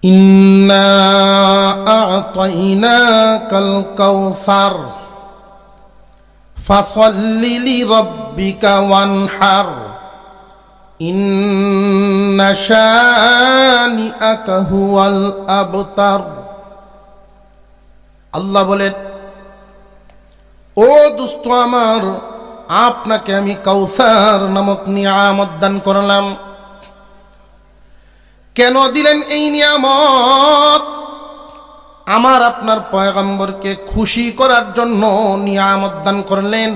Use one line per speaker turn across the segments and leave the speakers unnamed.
ইন্না আ'তাইনাকাল কাউসার ফাসাল্লি লিরাব্বিকা ওয়ানহার ইন্না শানিআকা হুয়াল আবতার। আল্লাহ বলেন, ও দোস্ত আমার, আপনাকে আমি কাউসার নামক নিয়ামত দান করলাম। কেন দিলেন এই নিয়ামত? আমার আপনার পয়গম্বরকে খুশি করার জন্য নিয়ামত দান করলেন।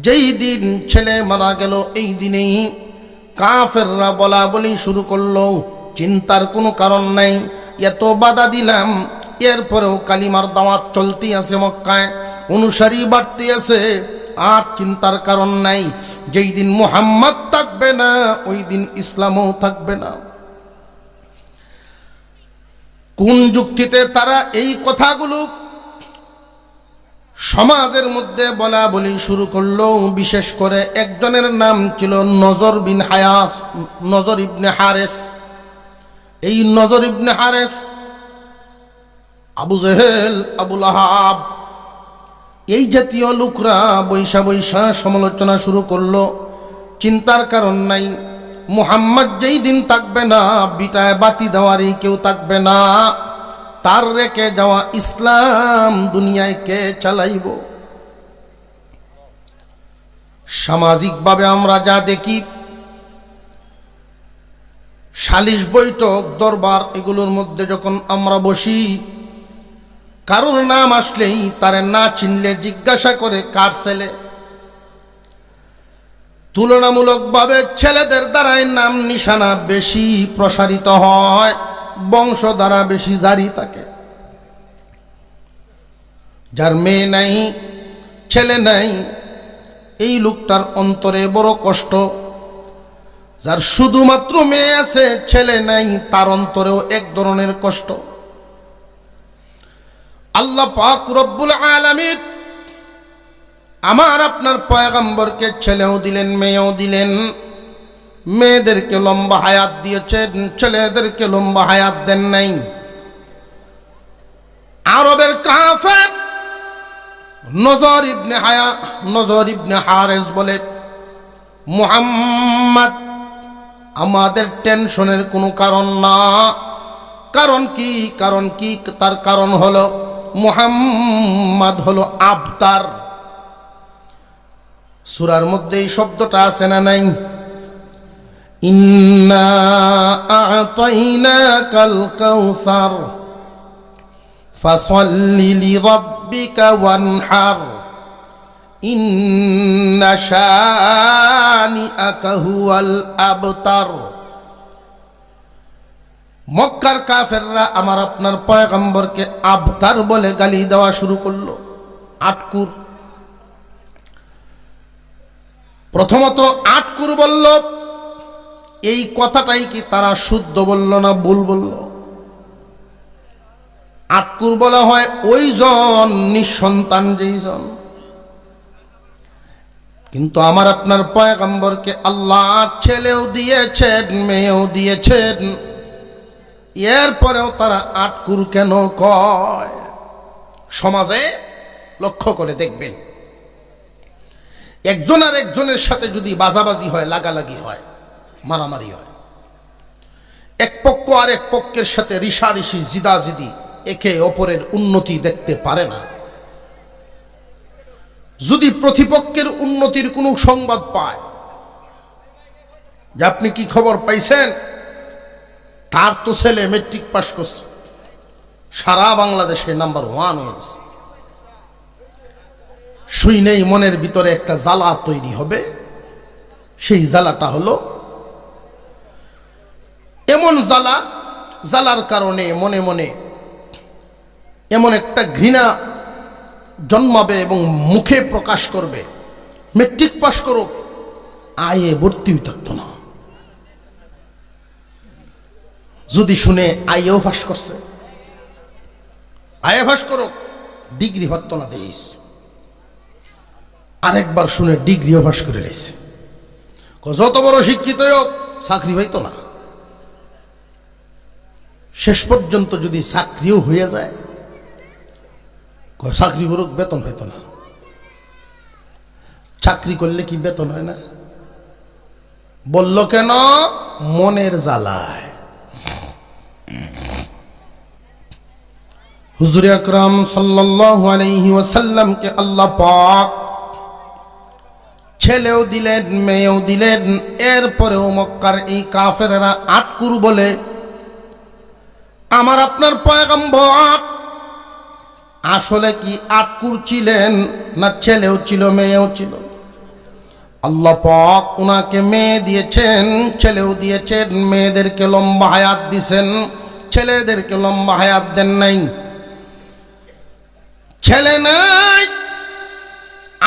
যেই দিন ছেলে মারা গেল, এই দিনেই কাফেররা বলা বলি শুরু করলো, চিন্তার কোনো কারণ নাই। এত বাধা দিলাম, এরপরেও কালিমার দাওয়াত চলতে আছে, মক্কায় অনুসারী বাড়তে আছে, আর চিন্তার কারণ নাই। যেই দিন মুহাম্মদ থাকবে না, ওই দিন ইসলামও থাকবে না। কোন যুক্তিতে তারা এই কথাগুলো সমাজের মধ্যে বলা বলি শুরু করলো? বিশেষ করে একজনের নাম ছিল নজর ইবনে হারেস। এই নজর ইবনে হারেস আবু জেহেল, আবু লাহাব, এই জাতীয় লোকরা বৈশা বৈশা সমালোচনা শুরু করলো। চিন্তার কারণ নাই, মুহাম্মদ যেই দিন থাকবে না, বিটায় বাতি দেওয়ারই কেউ থাকবে না। তার রেখে যাওয়া ইসলাম দুনিয়ায় কে চালাইব? সামাজিকভাবে আমরা যা দেখি, সালিশ বৈঠক, দরবার, এগুলোর মধ্যে যখন আমরা বসি, কারোর নাম আসলেই তারে না চিনলে জিজ্ঞাসা করে কার ছেলে। তুলনামূলকভাবে ছেলেদের দ্বারাই নাম নিশানা বেশি প্রসারিত হয়, বংশ দ্বারা বেশি জারি থাকে। যার মেয়ে নাই, ছেলে নাই, এই লোকটার অন্তরে বড় কষ্ট। যার শুধুমাত্র মেয়ে আছে, ছেলে নাই, তার অন্তরেও এক ধরনের কষ্ট। আল্লাহ পাক রব্বুল আলামিন আমার আপনার পয়গম্বরকে ছেলেও দিলেন, মেয়েও দিলেন। মেয়েদেরকে লম্বা হায়াত দিয়েছেন, ছেলেদেরকে লম্বা হায়াত দেন নাই। আরবের কাফের নজর ইবনে হারেস বলে, মুহাম্মদ আমাদের টেনশনের কোনো কারণ না। কারণ কি? তার কারণ হলো মুহাম্মদ হলো আবতার। সূরার মধ্যে এই শব্দটা আছে না নাই? ইন্না আ'তাইনাকাল কাউসার ফাসাল্লি লিরাব্বিকা ওয়ানহার ইন্না শানিআকা হুয়াল আবতার। মক্কার কাফেররা আমার আপনার পয়গম্বরকে আবতার বলে গালি দেওয়া শুরু করলো, আটকুর। প্রথমত আটকুর বলল, এই কথাটাই কি তারা শুদ্ধ বলল না ভুল বলল? আটকুর বলা হয় ওই জন নিঃসন্তান যেইজন। কিন্তু আমার আপনার পয়গম্বরকে আল্লাহ ছেলেও দিয়েছেন, মেয়েও দিয়েছেন, এরপরেও তারা আটকুর কেন কয়? সমাজে লক্ষ্য করে দেখবেন, একজন আর একজনের সাথে যদি বাজাবাজি হয়, লাগালাগি হয়, মারামারি হয়, এক পক্ষ আর এক পক্ষের সাথে রিশারিশি, জিদাজিদি, একে অপরের উন্নতি দেখতে পারে না। যদি প্রতিপক্ষের উন্নতির কোনো সংবাদ পায়, যে আপনি কি খবর পাইছেন, তার তো ছেলে মেট্রিক পাস করছে, সারা বাংলাদেশে নাম্বার 1 হয়েছে, শুনেই মনের ভিতরে একটা জ্বালা তৈরি হবে। সেই জ্বালাটা হলো এমন জ্বালার কারণে মনে মনে এমন একটা ঘৃণা জন্মাবে এবং মুখে প্রকাশ করবে। মেট্রিক পাস করো, আয়ে ভর্তি থাকতো না। যদি শুনে আইও পাস করছে, আয়ে পাস করো, ডিগ্রি হতো না দেশ, আরেকবার শুনে ডিগ্রিও পাস করে লেছে, যত বড় শিক্ষিত হোক চাকরি পাইতো না। শেষ পর্যন্ত যদি চাকরিও হয়ে যায়, চাকরি করুক, বেতন হইতো না। চাকরি করলে কি বেতন হয় না? বলল কেন? মনের জ্বালায়। হুজুর আকরাম সাল্লাল্লাহু আলাইহি ওয়াসাল্লামকে আল্লাহ পাক ছেলেও দিলেন, মেয়েও দিলেন। এরপরেও মক্কার এই কাফেরেরা আটকুর বলে। আমার আপনার পয়গম্বর আসলে কি আটকুর ছিলেন না ছেলেও ছিল, মেয়েও ছিল? আল্লাহ পাক উনাকে মেয়ে দিয়েছেন, ছেলেও দিয়েছেন। মেয়েদেরকে লম্বা হায়াত দিছেন, ছেলেদেরকে লম্বা হায়াত দেন নাই। ছেলে নাই,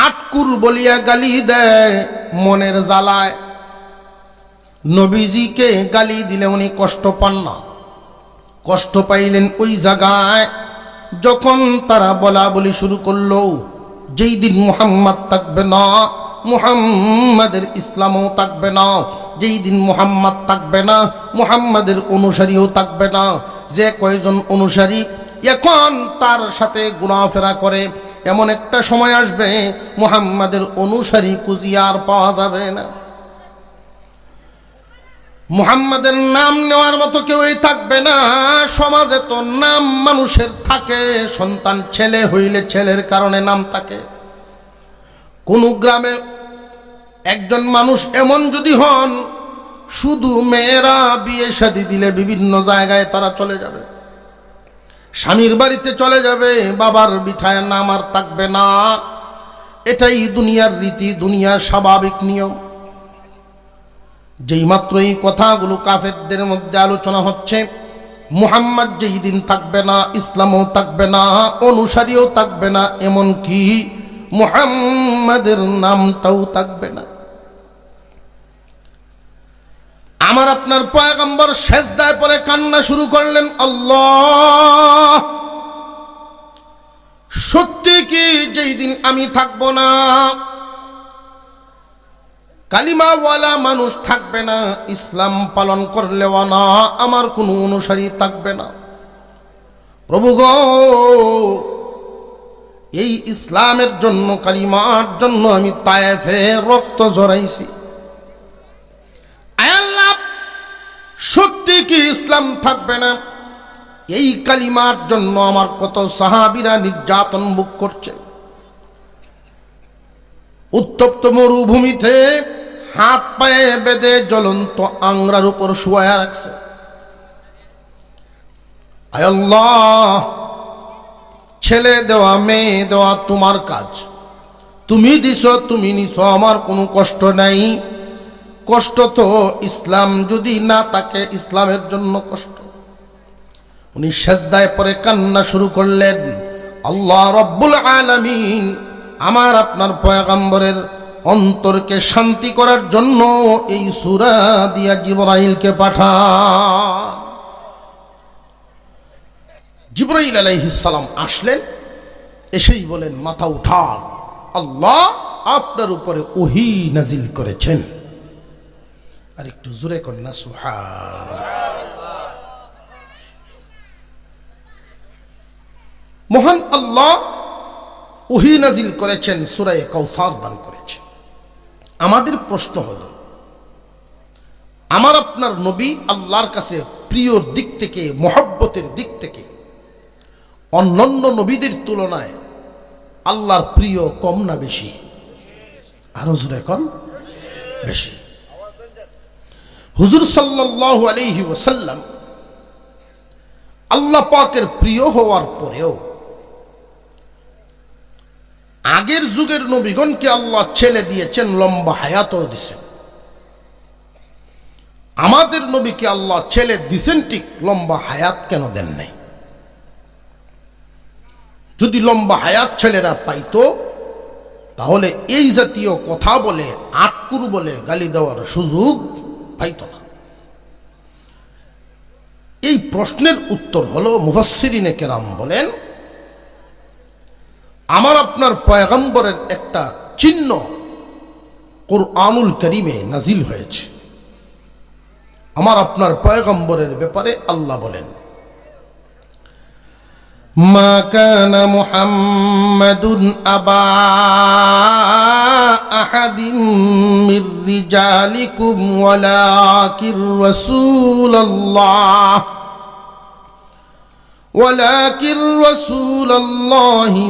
আটকুর বলিয়া গালি দেয় মনের জ্বালায়। নবীজিকে গালি দিলে উনি কষ্ট পান না। কষ্ট পাইলেন ওই জায়গায় যখন তারা বলা বলি শুরু করলো, যেই দিন মুহাম্মদ থাকবে না, মুহাম্মাদের ইসলামও থাকবে না। যেই দিন মুহাম্মদ থাকবে না, মুহাম্মাদের অনুসারীও থাকবে না। যে কয়জন অনুসারী এখন তার সাথে ঘোরাফেরা করে, এমন একটা সময় আসবে মুহাম্মাদের অনুসারী কুজিয়ার পাওয়া যাবে না। মুহাম্মাদের নাম নেওয়ার মতো কেউই থাকবে না। সমাজে তো নাম মানুষের থাকে, সন্তান ছেলে হইলে ছেলের কারণে নাম থাকে। কোন গ্রামে একজন মানুষ এমন যদি হন, শুধু মেয়েরা বিয়ে শাদী দিলে বিভিন্ন জায়গায় তারা চলে যাবে, স্বামীর বাড়িতে চলে যাবে, বাবার বিঠায় নাম আর থাকবে না। এটাই দুনিয়ার রীতি, দুনিয়ার স্বাভাবিক নিয়ম। যেই মাত্র এই কথাগুলো কাফেরদের মধ্যে আলোচনা হচ্ছে, মুহাম্মদ যেই দিন থাকবে না, ইসলামও থাকবে না, অনুসারীও থাকবে না, এমন কি মুহাম্মাদের নামটাও থাকবে না। আমার আপনার পয়গম্বর সেজদায় পড়ে কান্না শুরু করলেন, আল্লাহ, সত্যি কি যেই দিন আমি থাকবো না, কালিমাওয়ালা মানুষ থাকবে না, ইসলাম পালন করলেও না, আমার কোনো অনুসারী থাকবে না। প্রভু গো, এই ইসলামের জন্য, কালিমার জন্য আমি তায়েফে রক্ত ঝরাইছি। আল্লাহ, সত্যি কি ইসলাম থাকবে না? এই কালিমার জন্য আমার কত সাহাবীরা নির্যাতন ভোগ করছে। উত্তপ্ত মরুভূমিতে হাত পায়ে বেঁধে জ্বলন্ত আংরার উপর শুয়ায়া রাখছে। আয় আল্লাহ, ছেলে দেওয়া মেয়ে দেওয়া তোমার কাজ, তুমি দিছো, তুমি নিছো, আমার কোনো কষ্ট নাই। কষ্ট তো ইসলাম যদি না থাকে, ইসলামের জন্য কষ্ট। উনি সেজদায় পড়ে কান্না শুরু করলেন। আল্লাহ রাব্বুল আলামিন আমার আপনার পয়গম্বরের অন্তরকে শান্তি করার জন্য এই সূরা দিয়া জিবরাইলকে পাঠান। জিবরাইল আলাইহিস সালাম আসলেন, এসেই বলেন, মাথা উঠান, আল্লাহ আপনার উপরে ওহী নাজিল করেছেন। আর একটু জোরে করেন না সুবহানাল্লাহ। মহান আল্লাহ ওহী নাজিল করেছেন, সূরা কাউসার দান করেছেন। আমাদের প্রশ্ন হলো, আমার আপনার নবী আল্লাহর কাছে প্রিয় দিক থেকে, মহব্বতের দিক থেকে অন্যান্য নবীদের তুলনায় আল্লাহর প্রিয় কম না বেশি? আরো জোরে কন, বেশি। হুজুর সাল্লাল্লাহু আলাইহি ওয়াসাল্লাম আল্লাহ পাকের প্রিয় হওয়ার পরেও আগের যুগের নবীগণকে আল্লাহ ছেলে দিয়েছেন, লম্বা হায়াতও দিয়েছেন। আমাদের নবীকে আল্লাহ ছেলে দিয়েছেন ঠিক, লম্বা হায়াত কেন দেন নাই? যদি লম্বা হায়াত ছেলেরা পাইতো, তাহলে এই জাতীয় কথা বলে, আটকুর বলে গালি দেওয়ার সুযোগ পাইত না। এই প্রশ্নের উত্তর হলো, মুফাসসিরিনে কেরাম বলেন, আমার আপনার পয়গম্বরের একটা চিহ্ন কুরআনুল কারীমে নাজিল হয়েছে। আমার আপনার পয়গম্বরের ব্যাপারে আল্লাহ বলেন, মা কানা মুহাম্মাদুন আবা আহাদিম মির রিজালিকুম ওয়ালাকির রাসূলুল্লাহ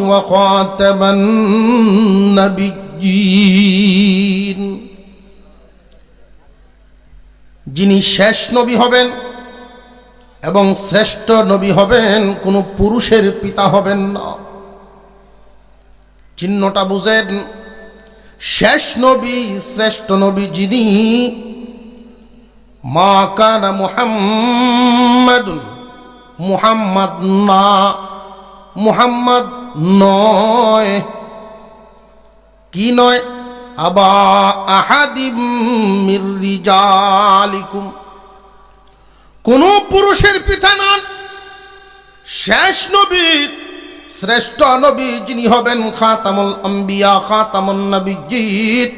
ওয়া খাতামান নাবিয়্যিন। যিনি শেষ নবী হবেন এবং শ্রেষ্ঠ নবী হবেন, কোনো পুরুষের পিতা হবেন না। চিহ্নটা বুঝেন, শেষ নবী শ্রেষ্ঠ নবী যিনি, মা কানা মুহাম্মাদুন, মুহাম্মদ না, মুহাম্মদ নয়। কি নয়? আবা আহাদিম মির রিজালিকুম, কোন পুরুষের পিতা নন। শেষ নবী শ্রেষ্ঠ নবী যিনি হবেন, খাতামুল আম্বিয়া খাতামুন নবিয়্যিন,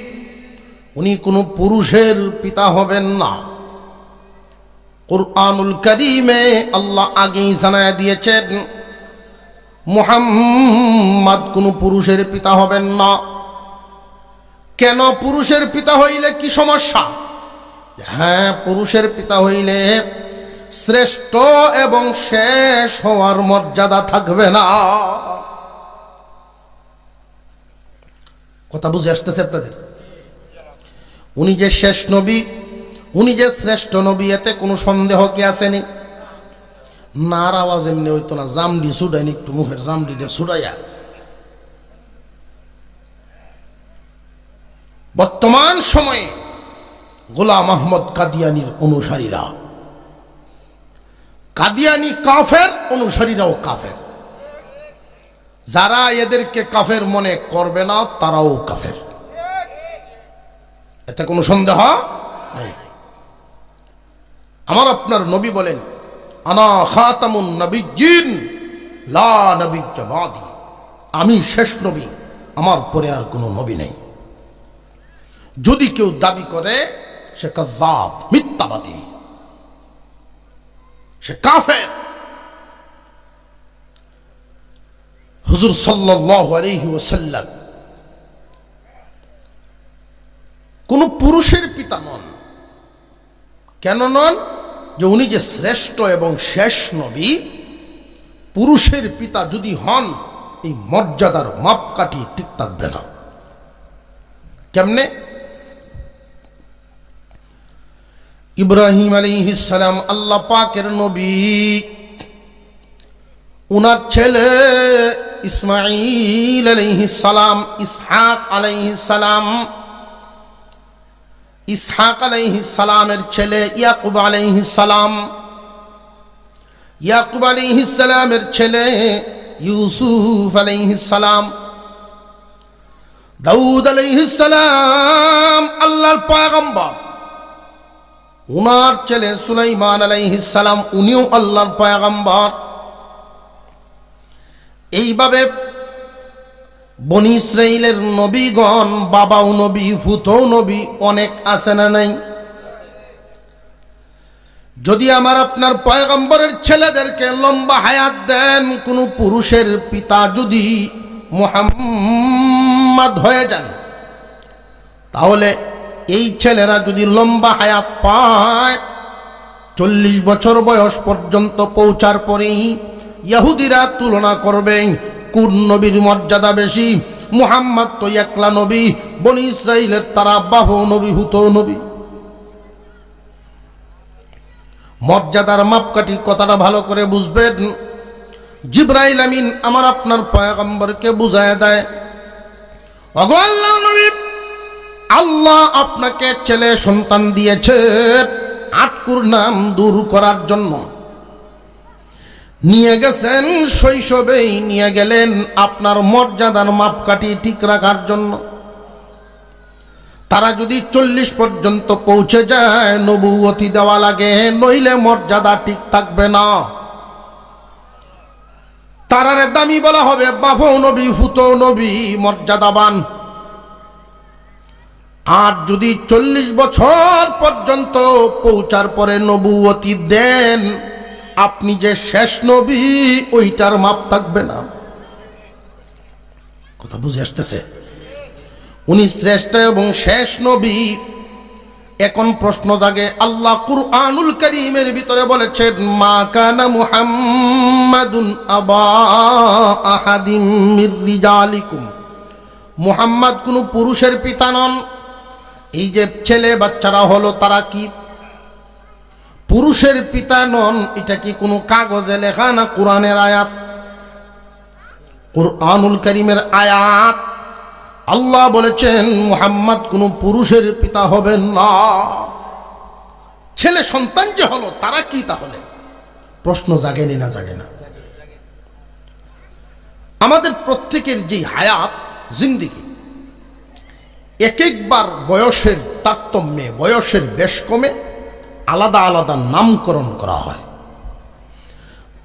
উনি কোনো পুরুষের পিতা হবেন না। কুরআনুল কারীমে আল্লাহ আগেই জানায় দিয়েছেন মুহাম্মদ কোনো পুরুষের পিতা হবেন না। কেন? পুরুষের পিতা হইলে কি সমস্যা? হ্যাঁ, পুরুষের পিতা হইলে শ্রেষ্ঠ এবং শেষ হওয়ার মর্যাদা থাকবে না। কথা বুঝে আসতেছে আপনাদের? উনি যে শেষ নবী, উনি যে শ্রেষ্ঠ নবী, এতে কোনো সন্দেহ কি আসেনি? নার আওয়াজ এমনি হইতো না, জামডি ছুটাইনি, একটু মুখের জামডিটা ছুটাইয়া। বর্তমান সময়ে গোলাম আহমদ কাদিয়ানির অনুসারীরা, কাদিয়ানি কাফের, অনুসারীরাও কাফের। যারা এদেরকে কাফের মনে করবে না তারাও কাফের, এতে কোনো সন্দেহ নেই। আমার আপনার নবী বলেন, আনা খাতামুন নবিয়্যিন লা নবিয়্য বাদি, আমি শেষ নবী, আমার পরে আর কোনো নবী নেই। যদি কেউ দাবি করে সে কাযযাব, মিথ্যাবাদী, সে কাফের। হুজুর সাল্লাল্লাহু আলাইহি ওয়াসাল্লাম কোন পুরুষের পিতা নন। কেন নন? যে উনি যে শ্রেষ্ঠ এবং শেষ নবী, পুরুষের পিতা যদি হন, এই মর্যাদার মাপকাঠি ঠিক থাকবে না। কেমনে? ইব্রাহিম আলাইহিস সালাম আল্লাহ পাকের নবী, উনার ছেলে ইসমাঈল আলাইহিস সালাম, ইসহাক আলাইহিস সালাম, ইসহাক আলাইহিস সালামের ছেলে ইয়াকুব আলাইহিস সালাম, ইয়াকুব আলাইহিস সালামের ছেলে ইউসুফ আলাইহিস সালাম, দাউদ আলাইহিস সালাম আল্লাহর পয়গম্বর, উনার ছেলে সুলাইমান আলাইহিস সালাম, উনিও আল্লাহর পয়গম্বর। এইভাবে বনি ইসরাইলের নবীগণ, বাবাও নবী, ফুতও নবী, অনেক আছে না নাই? যদি আমার আপনার পয়গম্বরের ছেলেদেরকে লম্বা হায়াত দেন, কোন পুরুষের পিতা যদি মুহাম্মদ হয়ে যান, তাহলে এই ছেলেরা যদি লম্বা হায়াত পায়, 40 বছর বয়স পর্যন্ত পৌঁছার পরেই ইহুদিরা তুলনা করবে কোন নবীর মর্যাদা বেশি। মুহাম্মদ তো একলা নবী, বনি ইসরাইলের তারা বাহু নবী, হুতও নবী। মর্যাদার মাপকাঠি কথাটা ভালো করে বুঝবেন। জিবরাইল আমিন আমার আপনার পয়গম্বরকে বুঝায় দেয়, ওগো আল্লাহর নবী, আল্লাহ আপনাকে ছেলে সন্তান দিয়েছে আটকুর নাম দূর করার জন্য। নিয়ে গেছেন শৈশবেই, নিয়ে গেলেন আপনার মর্যাদার মাপকাঠি ঠিক রাখার জন্য। তারা যদি 40 পর্যন্ত পৌঁছে যায়, নবুয়তি দেওয়া লাগে, নইলে মর্যাদা ঠিক থাকবে না। তারারে দামি বলা হবে, বাপও নবী, ফুতও নবী, মর্যাদাবান। আর যদি 40 বছর পর্যন্ত পৌঁছার পরে নবুয়তি দেন, আপনি যে শেষ নবী ওইটার মাপ থাকবে না। কথা বুঝে আসতেছে? উনি শ্রেষ্ঠ এবং শেষ নবী। এখন প্রশ্ন জাগে, আল্লাহ কুরআনুল কারীমের ভিতরে বলেছেন, মা কানা মুহাম্মাদুন আবা আহাদিম মির রিজালিকুম, মুহাম্মদ কোন পুরুষের পিতা নন। এই যে ছেলে বাচ্চারা হলো, তারা কি পুরুষের পিতা নন? এটা কি কোনো কাগজে লেখা না কোরআনের আয়াত? কুরআনুল কারীমের আয়াত। আল্লাহ বলেছেন মুহাম্মদ কোনো পুরুষের পিতা হবেন না। ছেলে সন্তান যে হলো, তারা কি তাহলে? প্রশ্ন জাগেনি না জাগে না? আমাদের প্রত্যেকের যে হায়াত জিন্দেগি, এক একবার বয়সের তারতম্যে, বয়সের বেশ কমে আলাদা আলাদা নামকরণ করা হয়।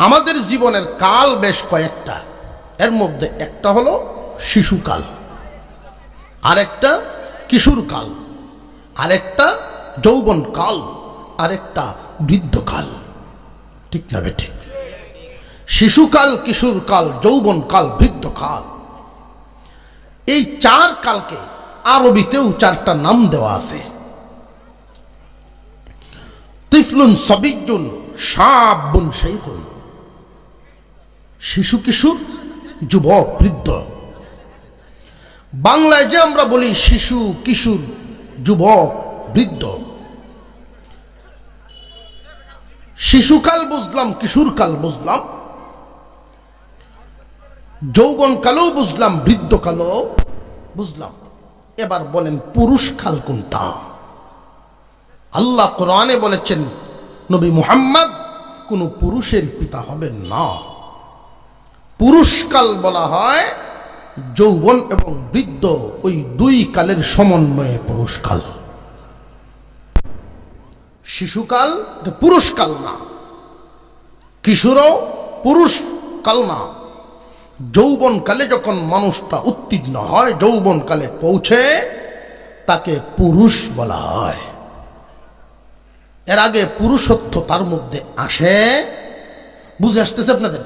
আমাদের জীবনের কাল বেশ কয়েকটা। এর মধ্যে একটা হলো শিশুকাল, আরেকটা কিশোরকাল, আরেকটা যৌবনকাল, আরেকটা বৃদ্ধকাল। ঠিক না বে ঠিক? শিশুকাল, কিশোরকাল, যৌবনকাল, বৃদ্ধকাল, এই চার কালকে আরবিতেও চারটা নাম দেওয়া আছে। তিফলুন সাবিয়্যুন শাবুন শাইখুন, শিশু কিশোর, যুবক বৃদ্ধ। বাংলায় যে আমরা বলি শিশু কিশোর যুবক বৃদ্ধ, শিশুকাল বুঝলাম, কিশোরকাল বুঝলাম, যৌবনকালও বুঝলাম, বৃদ্ধকালও বুঝলাম। এবার বলেন পুরুষকাল কোনটা? আল্লাহ কোরআনে বলেছেন নবী মুহাম্মদ কোন পুরুষের পিতা হবেন না। পুরুষকাল বলা হয় যৌবন এবং বৃদ্ধ, ওই দুই কালের সমন্বয়ে পুরুষকাল। শিশুকাল এটা পুরুষকাল না, কিশোরও পুরুষকাল না। যৌবনকালে যখন মানুষটা উত্তীর্ণ হয়, যৌবনকালে পৌঁছে, তাকে পুরুষ বলা হয়। এর আগে পুরুষত্ব তার মধ্যে আসে। বুঝে আসতেছে আপনাদের?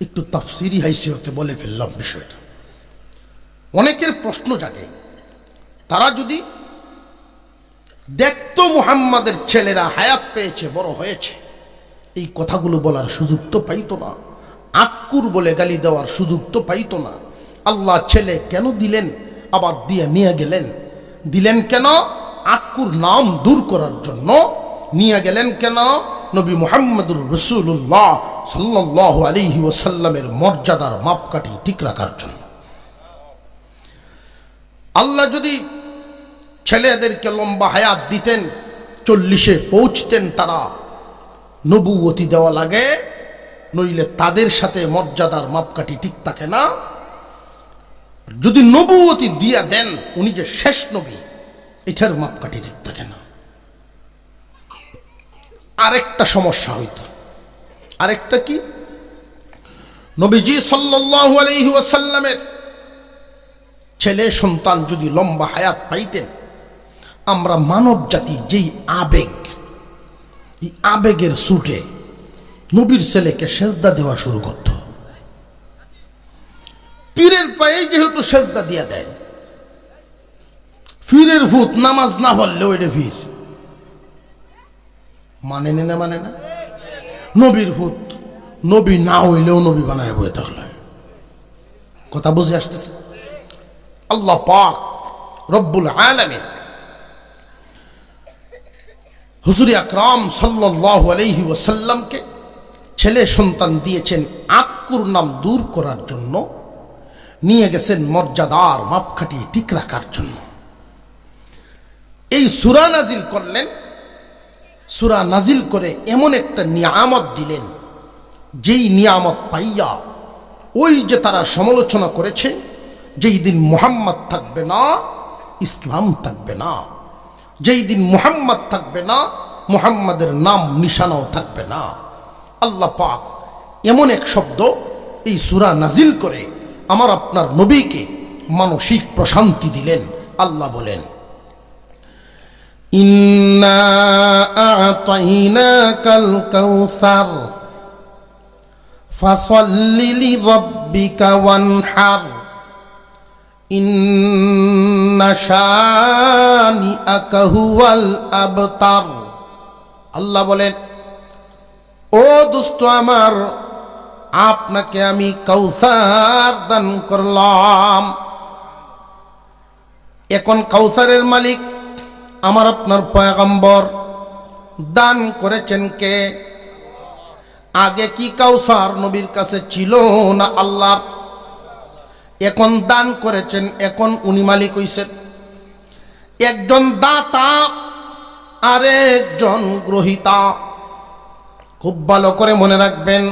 একটু তাফসিরি হাইসিয়তে বলে ফেললাম বিষয়টা। অনেকের প্রশ্ন জাগে, তারা যদি দেখতো মুহাম্মাদের ছেলেরা হায়াত পেয়েছে, বড় হয়েছে, এই কথাগুলো বলার সুযোগ তো পাইতো না, আটকুর বলে গালি দেওয়ার সুযোগ তো পাইতো না। আল্লাহ ছেলে কেন দিলেন, আবার দিয়ে নিয়ে গেলেন? দিলেন কেন? আটকুর নাম দূর করার জন্য। নিয়ে গেলেন কেন? নবী মুহাম্মদুর রাসূলুল্লাহ সাল্লাল্লাহু আলাইহি ওয়াসাল্লামের মর্যাদার মাপকাঠি ঠিক রাখার জন্য। আল্লাহ যদি ছেলেদেরকে লম্বা হায়াত দিতেন, 40-এ পৌঁছতেন তারা, নবুয়তি দেওয়া লাগে, নইলে তাদের সাথে মর্যাদার মাপকাঠি ঠিক থাকে না। যদি নবুয়তি দিয়া দেন, উনি যে শেষ নবী, এটার মাপকাঠি ঠিক থাকে না। আরেকটা সমস্যা হইতো। আরেকটা কি? নবীজি সাল্লাল্লাহু আলাইহি ওয়াসাল্লামের ছেলে সন্তান যদি লম্বা হায়াত পাইতেন, আমরা মানব জাতি যেই আবেগ, এই আবেগের ছুটে নবীর ছেলেকে সেজদা দেওয়া শুরু করত। পীরের পায়ে যেহেতু সেজদা দিয়া দেয়, পীরের ভূত নামাজ না পড়লেও এটা পীর মানে না, মানে না। নবীর ভূত নবী না হইলেও নবী বানায় বই, তাহলে কথা বুঝে আসতেছে? আল্লাহ পাক রব্বুল আলামিন হুজুর আকরাম সাল্লাল্লাহু আলাইহি ওয়াসাল্লামকে ছেলে সন্তান দিয়েছেন আটকুর নাম দূর করার জন্য, নিয়ে গেছেন মর্যাদার মাপকাঠি ঠিক রাখার জন্য। এই সূরা নাজিল করলেন। সূরা নাজিল করে এমন একটা নিয়ামত দিলেন, যেই নিয়ামত পাইয়া ওই যে তারা সমালোচনা করেছে, যেই দিন মুহাম্মদ থাকবে না, ইসলাম থাকবে না, যেই দিন মুহাম্মদ থাকবে না, মুহাম্মাদের নাম নিশানাও থাকবে না। আল্লাহ পাক এমন এক শব্দ এই সূরা নাজিল করে আমার আপনার নবীকে মানসিক প্রশান্তি দিলেন। আল্লাহ বলেন, ইন্না আ'তাইনাকাল কাউসার ফাসাল্লি লিরাব্বিকা ওয়ানহার ইন্না শানিআকা হুয়াল আবতার। আল্লাহ বলেন, ও দোস্ত আমার, আপনাকে আমি কাউসার দান করলাম। এখন কাউসারের মালিক আমার আপনার পয়গম্বর। দান করেছেন কে? আগে কি কাউসার নবীর কাছে ছিল না আল্লাহর? এখন দান করেছেন, এখন উনি মালিক হইছেন। একজন দাতা আর একজন গ্রহীতা। খুব ভালো করে মনে রাখবেন,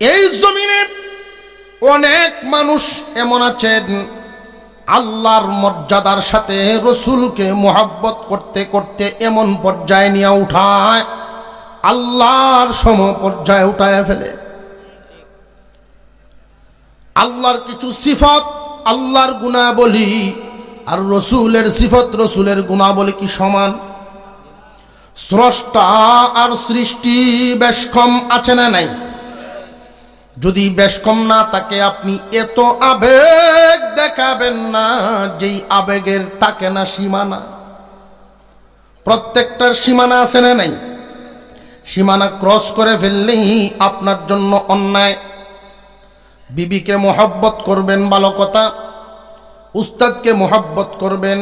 এই জমিনে অনেক মানুষ এমন আছেন আল্লাহর মর্যাদার সাথে রসুলকে মোহাব্বত করতে করতে এমন পর্যায়ে নিয়ে উঠায়, আল্লাহর সম পর্যায়ে উঠায় ফেলে। আল্লাহর কিছু সিফত, আল্লাহর গুণাবলী আর রসুলের সিফত, রসুলের গুণাবলী কি সমান? স্রষ্টা আর সৃষ্টি বেশ কম আছে না নাই? যদি বেশ কম না থাকে, আপনি এত আবেগ দেখাবেন না যেই আবেগের থাকে না সীমানা। প্রত্যেকটার সীমানা আছে না নাই? সীমানা ক্রস করে ফেললেই আপনার জন্য অন্যায়। বিবিকে মোহাব্বত করবেন, ভালো কথা। উস্তাদকে মোহাব্বত করবেন,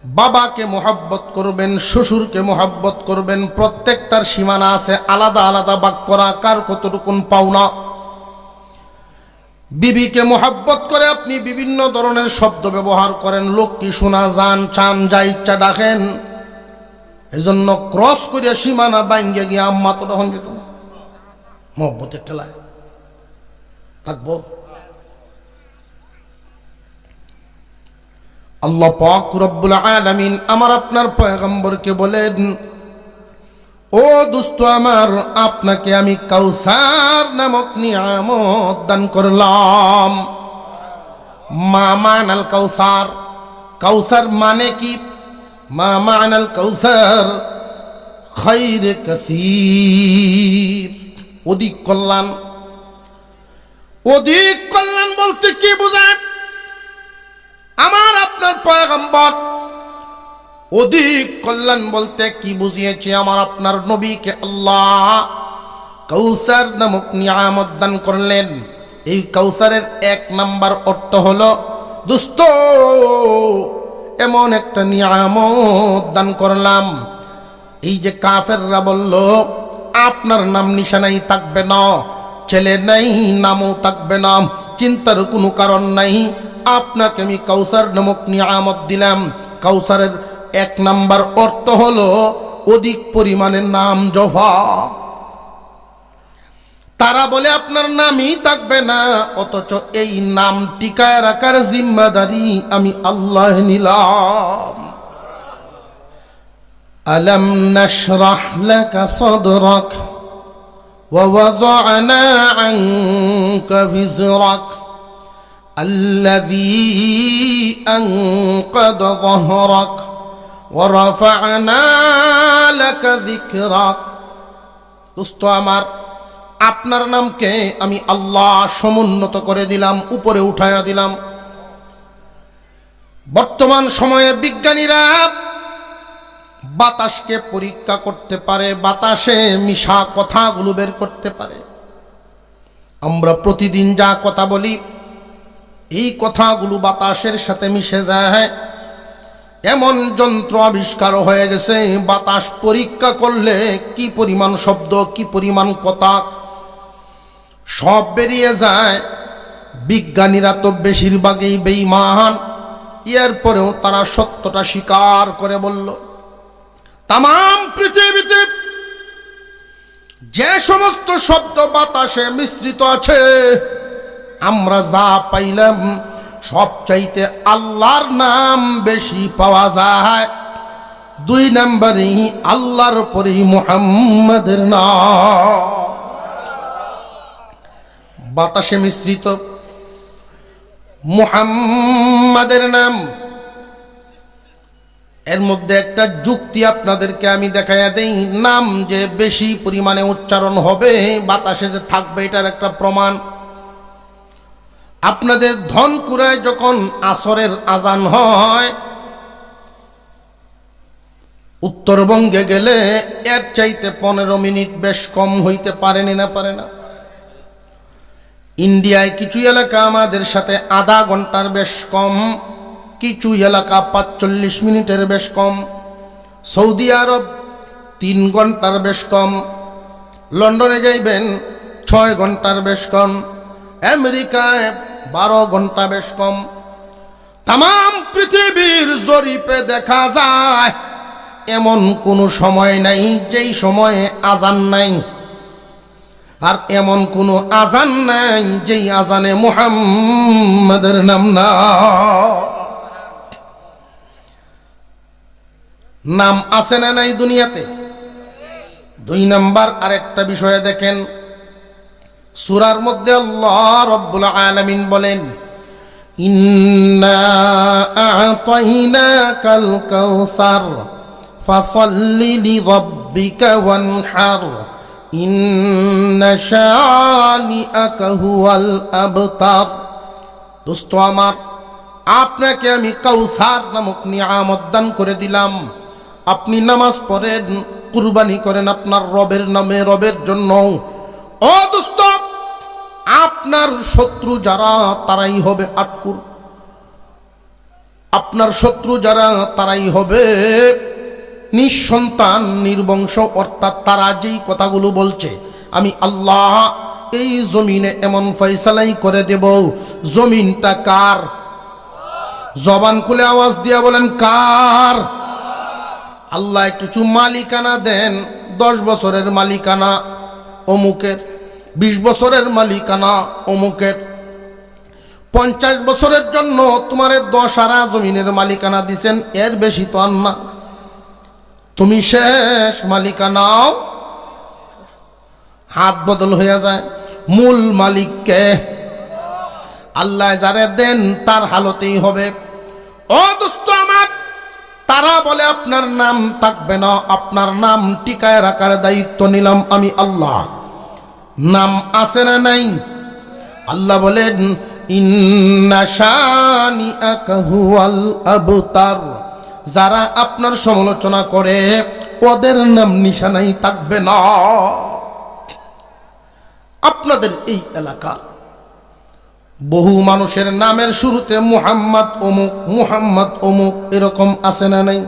বাবাকে মোহাব্বত করবেন, শ্বশুরকে মোহাব্বত করবেন। প্রত্যেকটার সীমানা আছে, আলাদা আলাদা বাক করা কার কতটুকুন পাওনা। বিবিকে মোহাব্বত করে আপনি বিভিন্ন ধরনের শব্দ ব্যবহার করেন, লক্ষ্মী, সোনা, জান, চান, যা ইচ্ছা ডাকেন। এজন্য ক্রস করে সীমানা বাইঙ্গে গিয়ে আম্মা তো তখন যেত না, মোহব্বতের ঠেলায় থাকবো। আল্লাহ পাক রব্বুল আলামিন আমার আপনার পয়গম্বরকে বলেন, ও দোস্ত আমার, আপনাকে আমি কাউসার নামক নিয়ামত দান করলাম। মা মানাল কাউসার, কাউসার মানে কি? মা মানাল কাউসার খাইরে কাসীর, অধিক কল্যাণ। অধিক কল্যাণ বলতে কি বোঝায়? আমার আপনার পয়গম্বর অধিক কল্যাণ বলতে কি বুঝিয়েছে? আমার আপনার নবীকে আল্লাহ কাউসার নামক নিয়ামত দান করলেন। এই কাউসারের এক নাম্বার অর্থ হলো, দোস্ত, এমন একটা নিয়ামত দান করলাম। এই যে কাফেররা বলল আপনার নাম নিশানাই থাকবে না, ছেলে নাই, নামও থাকবে না, চিন্তার কোনো কারণ নাই, আপনাকে আমি কাউসার নামক নিয়ামত দিলাম। কাউসারের এক নাম্বার অর্থ হলো অধিক পরিমাণে নাম জপা। তারা বলে আপনার নামই থাকবে না, অথচ এই নাম টিকায় রাখার জিম্মাদারি আমি আল্লাহ নিলাম। আলম নাশরাহ লাকা সাদরাক ওয়া ওয়াদা'না আনকা বিজরাক الذي أنقض ظهرك ورفعنا لك ذكرك। দোস্ত আমার, আপনার নামকে আমি আল্লাহ সমুন্নত করে দিলাম, উপরে উঠায়া দিলাম। বর্তমান সময়ে বিজ্ঞানীরা বাতাসকে পরীক্ষা করতে পারে, বাতাসে মিশা কথাগুলো বের করতে পারে। আমরা প্রতিদিন যা কথা বলি, এই কথাগুলো বাতাসের সাথে মিশে যায়। এমন যন্ত্র আবিষ্কার হয়ে গেছে, বাতাস পরীক্ষা করলে কি পরিমাণ শব্দ, কি পরিমাণ কথা সব বেরিয়ে যায়। বিজ্ঞানীরা তো বেশিরভাগই বেঈমান, এরপরেও তারা সত্যটা স্বীকার করে বলল, তামাম পৃথিবীতে যে সমস্ত শব্দ বাতাসে মিশ্রিত আছে, আমরা যা পাইলাম সবচাইতে আল্লাহর নাম বেশি পাওয়া যায়। 2 নম্বরে আল্লাহর পরেই মুহাম্মাদের নাম। বাতাসে মিশ্রিত মুহাম্মাদের নাম। এর মধ্যে একটা যুক্তি আপনাদেরকে আমি দেখাইয়া দেই। নাম যে বেশি পরিমাণে উচ্চারণ হবে, বাতাসে যে থাকবে, এটার একটা প্রমাণ। আপনাদের ধনকুরায় যখন আসরের আজান হয়, উত্তরবঙ্গে গেলে এর চাইতে 15 মিনিট বেশ কম হইতে পারেনি, না পারে না? ইন্ডিয়ায় কিছু এলাকা আমাদের সাথে আধা ঘন্টার বেশ কম, কিছু এলাকা 45 মিনিটের বেশ কম। সৌদি আরব 3 ঘন্টার বেশ কম। লন্ডনে যাইবেন 6 ঘন্টার বেশ কম। আমেরিকায় 12 ঘন্টা বেশ কম। তাম পৃথিবীর জরিপে দেখা যায় এমন কোনো সময় নাই যেই সময়ে আজান নাই, আর এমন কোনো আজান নাই যেই আজানে মুহাম্মাদের নাম না। নাম আছে না নাই দুনিয়াতে? 2 নাম্বার আরেকটা বিষয়ে দেখেন, সূরার মধ্যে আল্লাহ রাব্বুল আলামিন বলেন, ইন্না আ'তাইনাকাল কাউসার ফাসাল্লি লিরাব্বিকা ওয়ানহার ইন্না শানিআকা হুয়াল আবতার। দোস্ত আমার, আপনাকে আমি কাউসার নামক নিয়ামত দান করে দিলাম। আপনি নামাজ পড়েন, কুরবানি করেন আপনার রবের নামে, রবের জন্য। ও দোস্ত, আপনার শত্রু যারা তারাই হবে আটকুর। আপনার শত্রু যারা তারাই হবে নিঃসন্তান, নির্বংশ। অর্থাৎ তারা যেই কথাগুলো বলছে, আমি আল্লাহ এই জমিনে এমন ফয়সালাই করে দেব। জমিনটা কার? জবান খুলে আওয়াজ দিয়া বলেন, কার? আল্লাহ কিছু মালিকানা দেন। 10 বছরের মালিকানা অমুকের, 20 বছরের মালিকানা অমুকের, 50 বছরের জন্য তোমারে 10 আরা জমিনের মালিকানা দিছেন, এর বেশি তো আর না। তুমি শেষ, মালিকানাও হাত বদল হয়ে যায়। মূল মালিককে আল্লাহ যারে দেন তার হালতেই হবে। ও দোস্ত আমার, তারা বলে আপনার নাম থাকবে না, আপনার নাম টিকায় রাখার দায়িত্ব নিলাম আমি আল্লাহ। নাম আছে না নাই? আল্লাহ বলেন, ইন্না শানিআকা হুয়াল আবতার। যারা আপনার সমালোচনা করে ওদের নাম নিশানাই থাকবে না। আপনাদের এই এলাকার বহু মানুষের নামের শুরুতে মুহাম্মদ অমুক, মুহাম্মদ অমুক, এরকম আছে না নাই?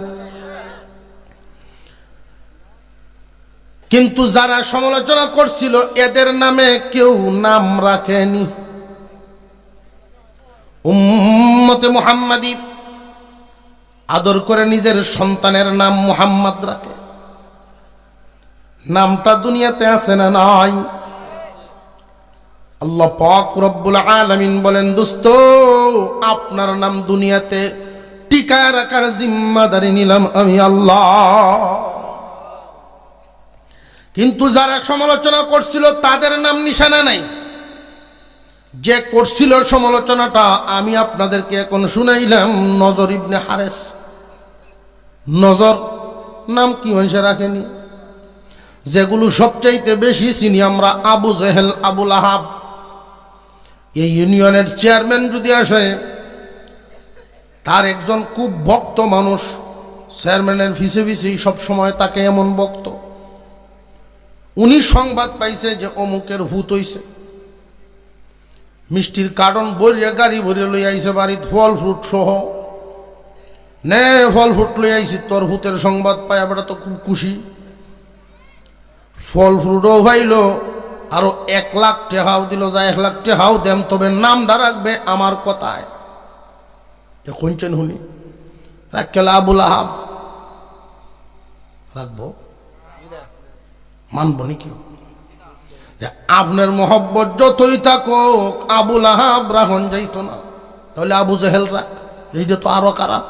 কিন্তু যারা সমালোচনা করছিল এদের নামে কেউ নাম রাখেনি। উম্মতে মুহাম্মাদি আদর করে নিজের সন্তানের নাম মুহাম্মদ রাখে। নামটা দুনিয়াতে আছে না নাই? আল্লাহ পাক রব্বুল আলামিন বলেন, দোস্ত আপনার নাম দুনিয়াতে টিকায় রাখার জিম্মাদারি নিলাম আমি আল্লাহ। কিন্তু যারা সমালোচনা করছিল তাদের নাম নিশানা নাই। যে করছিল সমালোচনাটা আমি আপনাদেরকে এখন শুনাইলাম, নজর ইবনে হারেস। নজর নাম কি মানুষে রাখেনি? যেগুলো সবচাইতে বেশি চিনি আমরা, আবু জেহেল, আবু লাহাব। এই ইউনিয়নের চেয়ারম্যান যদি আসে, তার একজন খুব ভক্ত মানুষ, চেয়ারম্যানের পিছে পিছেই সবসময় তাকে এমন ভক্ত। উনি সংবাদ পাইছে যে অমুকের ভূত হইছে, মিষ্টির কার্টন ভরিয়া গাড়ি ভরিয়া লই আইছে বাড়িতে, ফল ফ্রুট সহ। নে ফল ফ্রুট লই আইছি, তোর ভূতের সংবাদ পাই আমরা তো খুব খুশি। ফল ফ্রুটও ভাইল, আরো 1 লাখ টাকাও দিল, যা 1 লাখ টাকাও দেন, তবে নামটা রাখবে আমার কথায়। শুনছেন? শুনি রাখলে আবু লাহাব রাখবো, মানব নাকি? আপনার মহব্বত যতই থাকুক আবু লাহাব রাখন যাইত না, তাহলে আবু জেহেল রাখ, এইটা তো আরো খারাপ।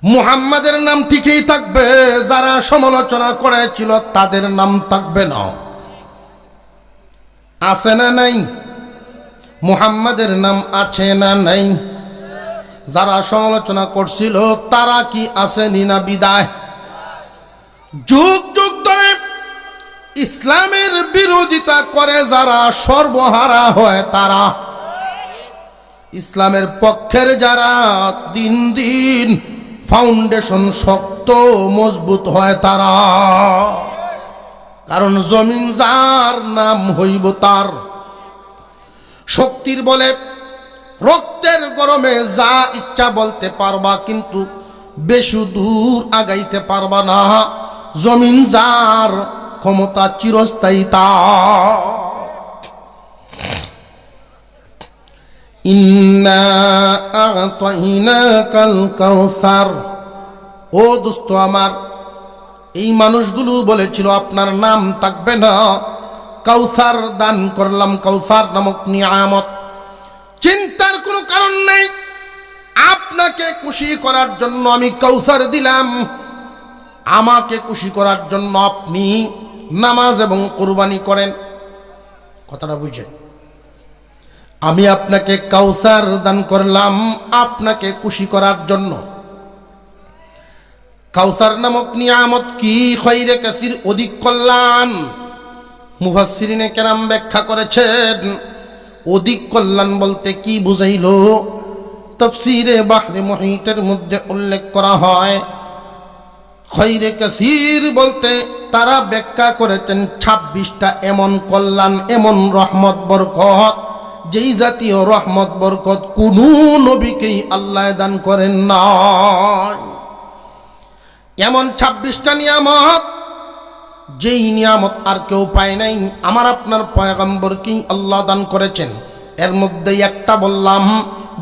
মুহাম্মাদের নাম ঠিকই থাকবে, যারা সমালোচনা করেছিল তাদের নাম থাকবে না। আছে না নাই? মুহাম্মাদের নাম আছে না নাই? যারা সমালোচনা করছিল তারা কি আসেনি না বিদায়? যুগ যুগ ধরে ইসলামের বিরোধিতা করে যারা সর্বহারা হয় তারা, ইসলামের পক্ষের যারা দিন দিন ফাউন্ডেশন শক্ত মজবুত হয় তারা। কারণ জমিন যার নাম হইব তার। শক্তির বলে রক্তের গরমে যা ইচ্ছা বলতে পারবা, কিন্তু বেশি দূর আগাইতে পারবা না। জমিন যার ক্ষমতা চিরস্থায়ী তার। ইন্না আ'তাইনাকাল কাউসার। ও দোস্ত আমার, এই মানুষগুলো বলেছিল আপনার নাম থাকবে না, কাউসার দান করলাম, কাউসার নামক নিয়ামত। চিন্তার কোনো কারণ নেই, আপনাকে খুশি করার জন্য আমি কাউসার দিলাম। আমাকে খুশি করার জন্য আপনি নামাজ এবং কুরবানি করেন। কথাটা বুঝেন? আমি আপনাকে কাউসার দান করলাম আপনাকে খুশি করার জন্য। কাউসার নামক নিয়ামত কি? খৈরে কাসির, অধিক কল্যাণ। মুফাসসিরিনে কেরাম ব্যাখ্যা করেছেন অধিক কল্যাণ বলতে কি বুঝাইল। তাফসীরে বাহরে মুহিতের মধ্যে উল্লেখ করা হয় খৈরে কাসির বলতে তারা ব্যাখ্যা করেছেন 26টা এমন কল্যাণ, এমন রহমত বরকত, যেই জাতীয় রহমত বরকত কোনো নবীকেই আল্লাহ দান করেন না। এমন 26টা নিয়ামত, যেই নিয়ামত আর কেউ পায় নাই, আমার আপনার পয়গম্বরকেই আল্লাহ দান করেছেন। এর মধ্যে একটা বললাম,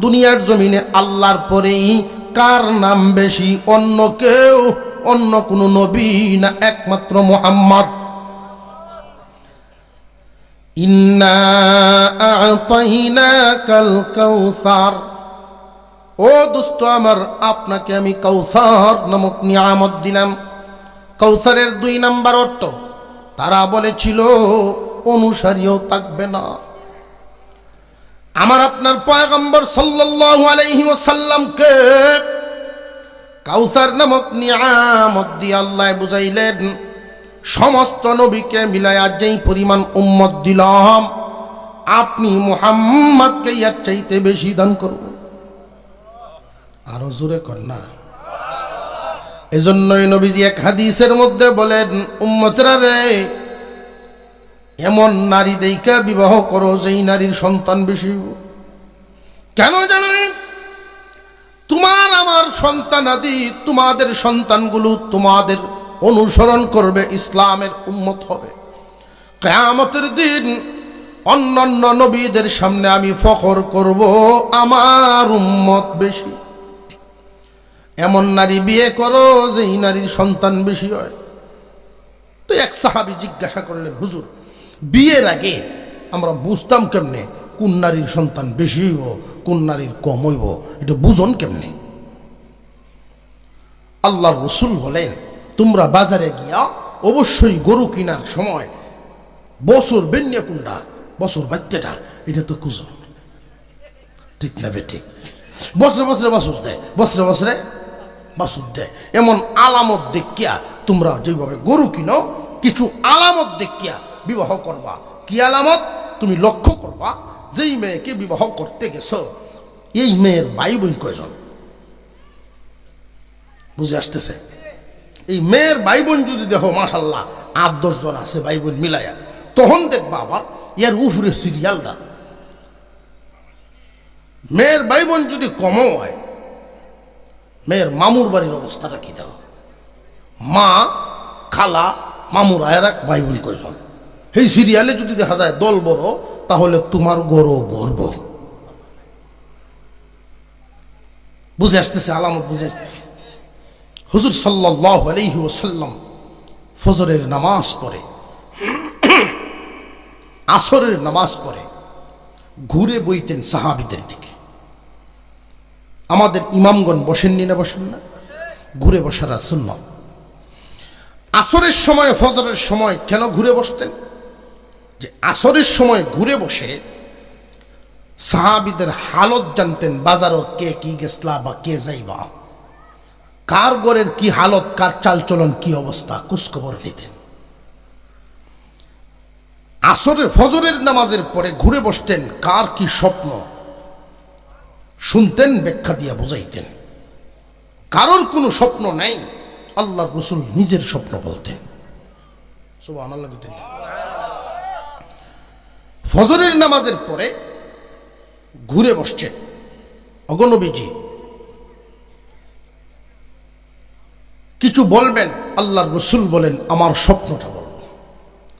দুনিয়ার জমিনে আল্লাহর পরেই কার নাম বেশি? অন্য কেউ, অন্য কোনো নবী না, একমাত্র মুহাম্মদ। ইন্না আ'তাইনাকাল কাউসার। ও দোস্ত আমার, আপনাকে আমি কাউসার নামক নিয়ামত দিলাম। কাউসারের 2 নাম্বার অর্থ, তারা বলেছিল অনুসারীও থাকবে না। আমার আপনার পয়গম্বর সাল্লাল্লাহু আলাইহি ওয়াসাল্লামকে কাউসার নামক নিয়ামত দিয়ে আল্লাহ বুঝাইলেন, সমস্ত নবীকে মিলায়া যেই পরিমাণ উম্মত দিলাম, আপনি মুহাম্মদকে এর চাইতে বেশি দান করব। আরো জোরে কর না। এজন্যই নবীজি এক হাদিসের মধ্যে বলেন, উম্মতরা রে, এমন নারী দেইকা বিবাহ করো যেই নারীর সন্তান বেশি। কেন জানেন? তোমার আমার সন্তানাদি, তোমাদের সন্তানগুলো তোমাদের অনুসরণ করবে, ইসলামের উম্মত হবে। কিয়ামতের দিন অন্যান্য নবীদের সামনে আমি ফখর করব, আমার উম্মত বেশি। এমন নারী বিয়ে করো যেই নারীর সন্তান বেশি হয়। তো এক সাহাবী জিজ্ঞাসা করলেন, হুজুর, বিয়ের আগে আমরা বুঝতাম কেমনে কোন নারীর সন্তান বেশি হইব, কোন নারীর কম হইব, এটা বুঝন কেমনে? আল্লাহর রাসূল বলেন, তোমরা বাজারে গিয়া অবশ্যই গরু কেনার সময় বছর বেন্যা কোনটা, বছর বাচ্চাটা, এটা তো খুঁজো। ঠিক না বেঠিক? বছরে বছরে বাছুর দেয়, বছরে বছরে বাছুর দেয়। এমন আলামত দেখিয়া তোমরা যেভাবে গরু কিনো, কিছু আলামত দেখিয়া বিবাহ করবা। কি আলামত? তুমি লক্ষ্য করবা, যেই মেয়েকে বিবাহ করতে গেছো এই মেয়ের ভাই বোন কয়জন? বুঝে আসতেছে? এই মেয়ের ভাই বোন যদি দেখো মাশাল্লাহ 8-10 জন আছে ভাই বোন মিলাইয়া, তখন দেখবা আবার এর উপরে সিরিয়ালটা। মেয়ের ভাই বোন যদি কমও হয়, মেয়ের মামুর বাড়ির অবস্থাটা কি দাও? মা, খালা, মামুর আয়ের ভাই বোন কয়জন? এই সিরিয়ালে যদি দেখা যায় দল বড়, তাহলে তোমার গরু গর্ব। বুঝে আসতেছে? আলামত বুঝে আসতেছে? হুজুর সাল্লাল্লাহু আলাইহি ওয়াসাল্লাম ফজরের নামাজ পড়ে, আসরের নামাজ পড়ে ঘুরে বইতেন সাহাবীদের দিকে। আমাদের ইমামগণ বসেননি না? বসেন না? ঘুরে বসার সুন্নাত। আসরের সময়, ফজরের সময় কেন ঘুরে বসতেন? যে আসরের সময় ঘুরে বসে সাহাবীদের হালত জানতেন, বাজারও কে কি গেছলা বা কে যাইবা, কার ঘরের কি হালত, কার চালচলন কি অবস্থা, খোঁজখবর নিতেন। আসরের ফজরের নামাজের পরে ঘুরে বসতেন, কার কি স্বপ্ন শুনতেন, ব্যাখ্যা দিয়া বুঝাইতেন। কারোর কোনো স্বপ্ন নাই, আল্লাহর রাসূল নিজের স্বপ্ন বলতেন। সুবহানাল্লাহ। ফজরের নামাজের পরে ঘুরে বসছেন। ওগো নবীজি কিছু বলবেন? আল্লাহর রাসূল বলেন, আমার স্বপ্নটা বলবো।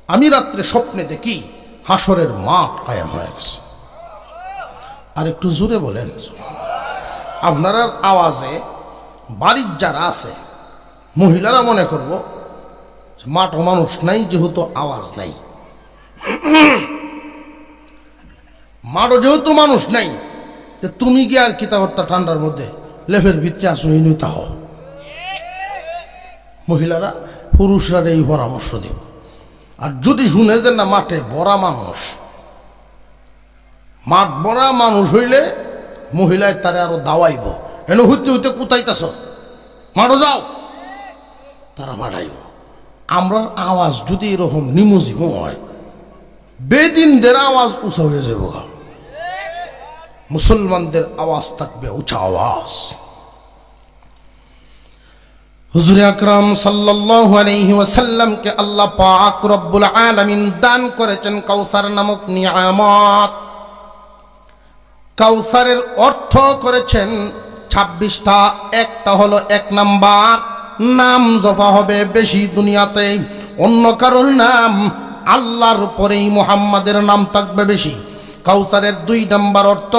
আমি রাত্রে স্বপ্নে দেখি হাসরের মাঠ কায়েম হয়ে গেছে। আর একটু জোরে বলেন। আপনার আওয়াজে বাড়ির যারা আছে মহিলারা মনে করব মাঠ মানুষ নাই, যেহেতু আওয়াজ নাই। মাঠও যেহেতু মানুষ নাই, তুমি কি আর কিতাবটা ঠান্ডার মধ্যে লেফের ভিতরে আসো, ইনুতা হও। মহিলারা পুরুষরা এই পরামর্শ দিব। আর যদি শুনে যে না মাঠে বড়া মানুষ, মাঠ বড়া মানুষ হইলে মহিলায় তারে আরো দাওয়াইব, এন হইতে হইতে কোথাইতেছ, মাঠো যাও, তারা মাঠাইব। আমরা আওয়াজ যদি এরকম নিমজিম হয়, বেদিনদের আওয়াজ উঁচা হয়ে যাব, মুসলমানদের আওয়াজ থাকবে উঁচা আওয়াজ। হুজুর আকরাম সাল্লাল্লাহু আলাইহি ওয়াসাল্লামকে আল্লাহ পাক রব্বুল আলামিন দান করেছেন কাউসার নামক নিয়ামত। কাউসারের অর্থ করেছেন 26টা। একটা হলো 1 নাম্বার, নাম জফা হবে বেশি দুনিয়াতে, অন্য কারোর নাম আল্লাহর পরেই মুহাম্মাদের নাম থাকবে বেশি। কাউসারের 2 নাম্বার অর্থ,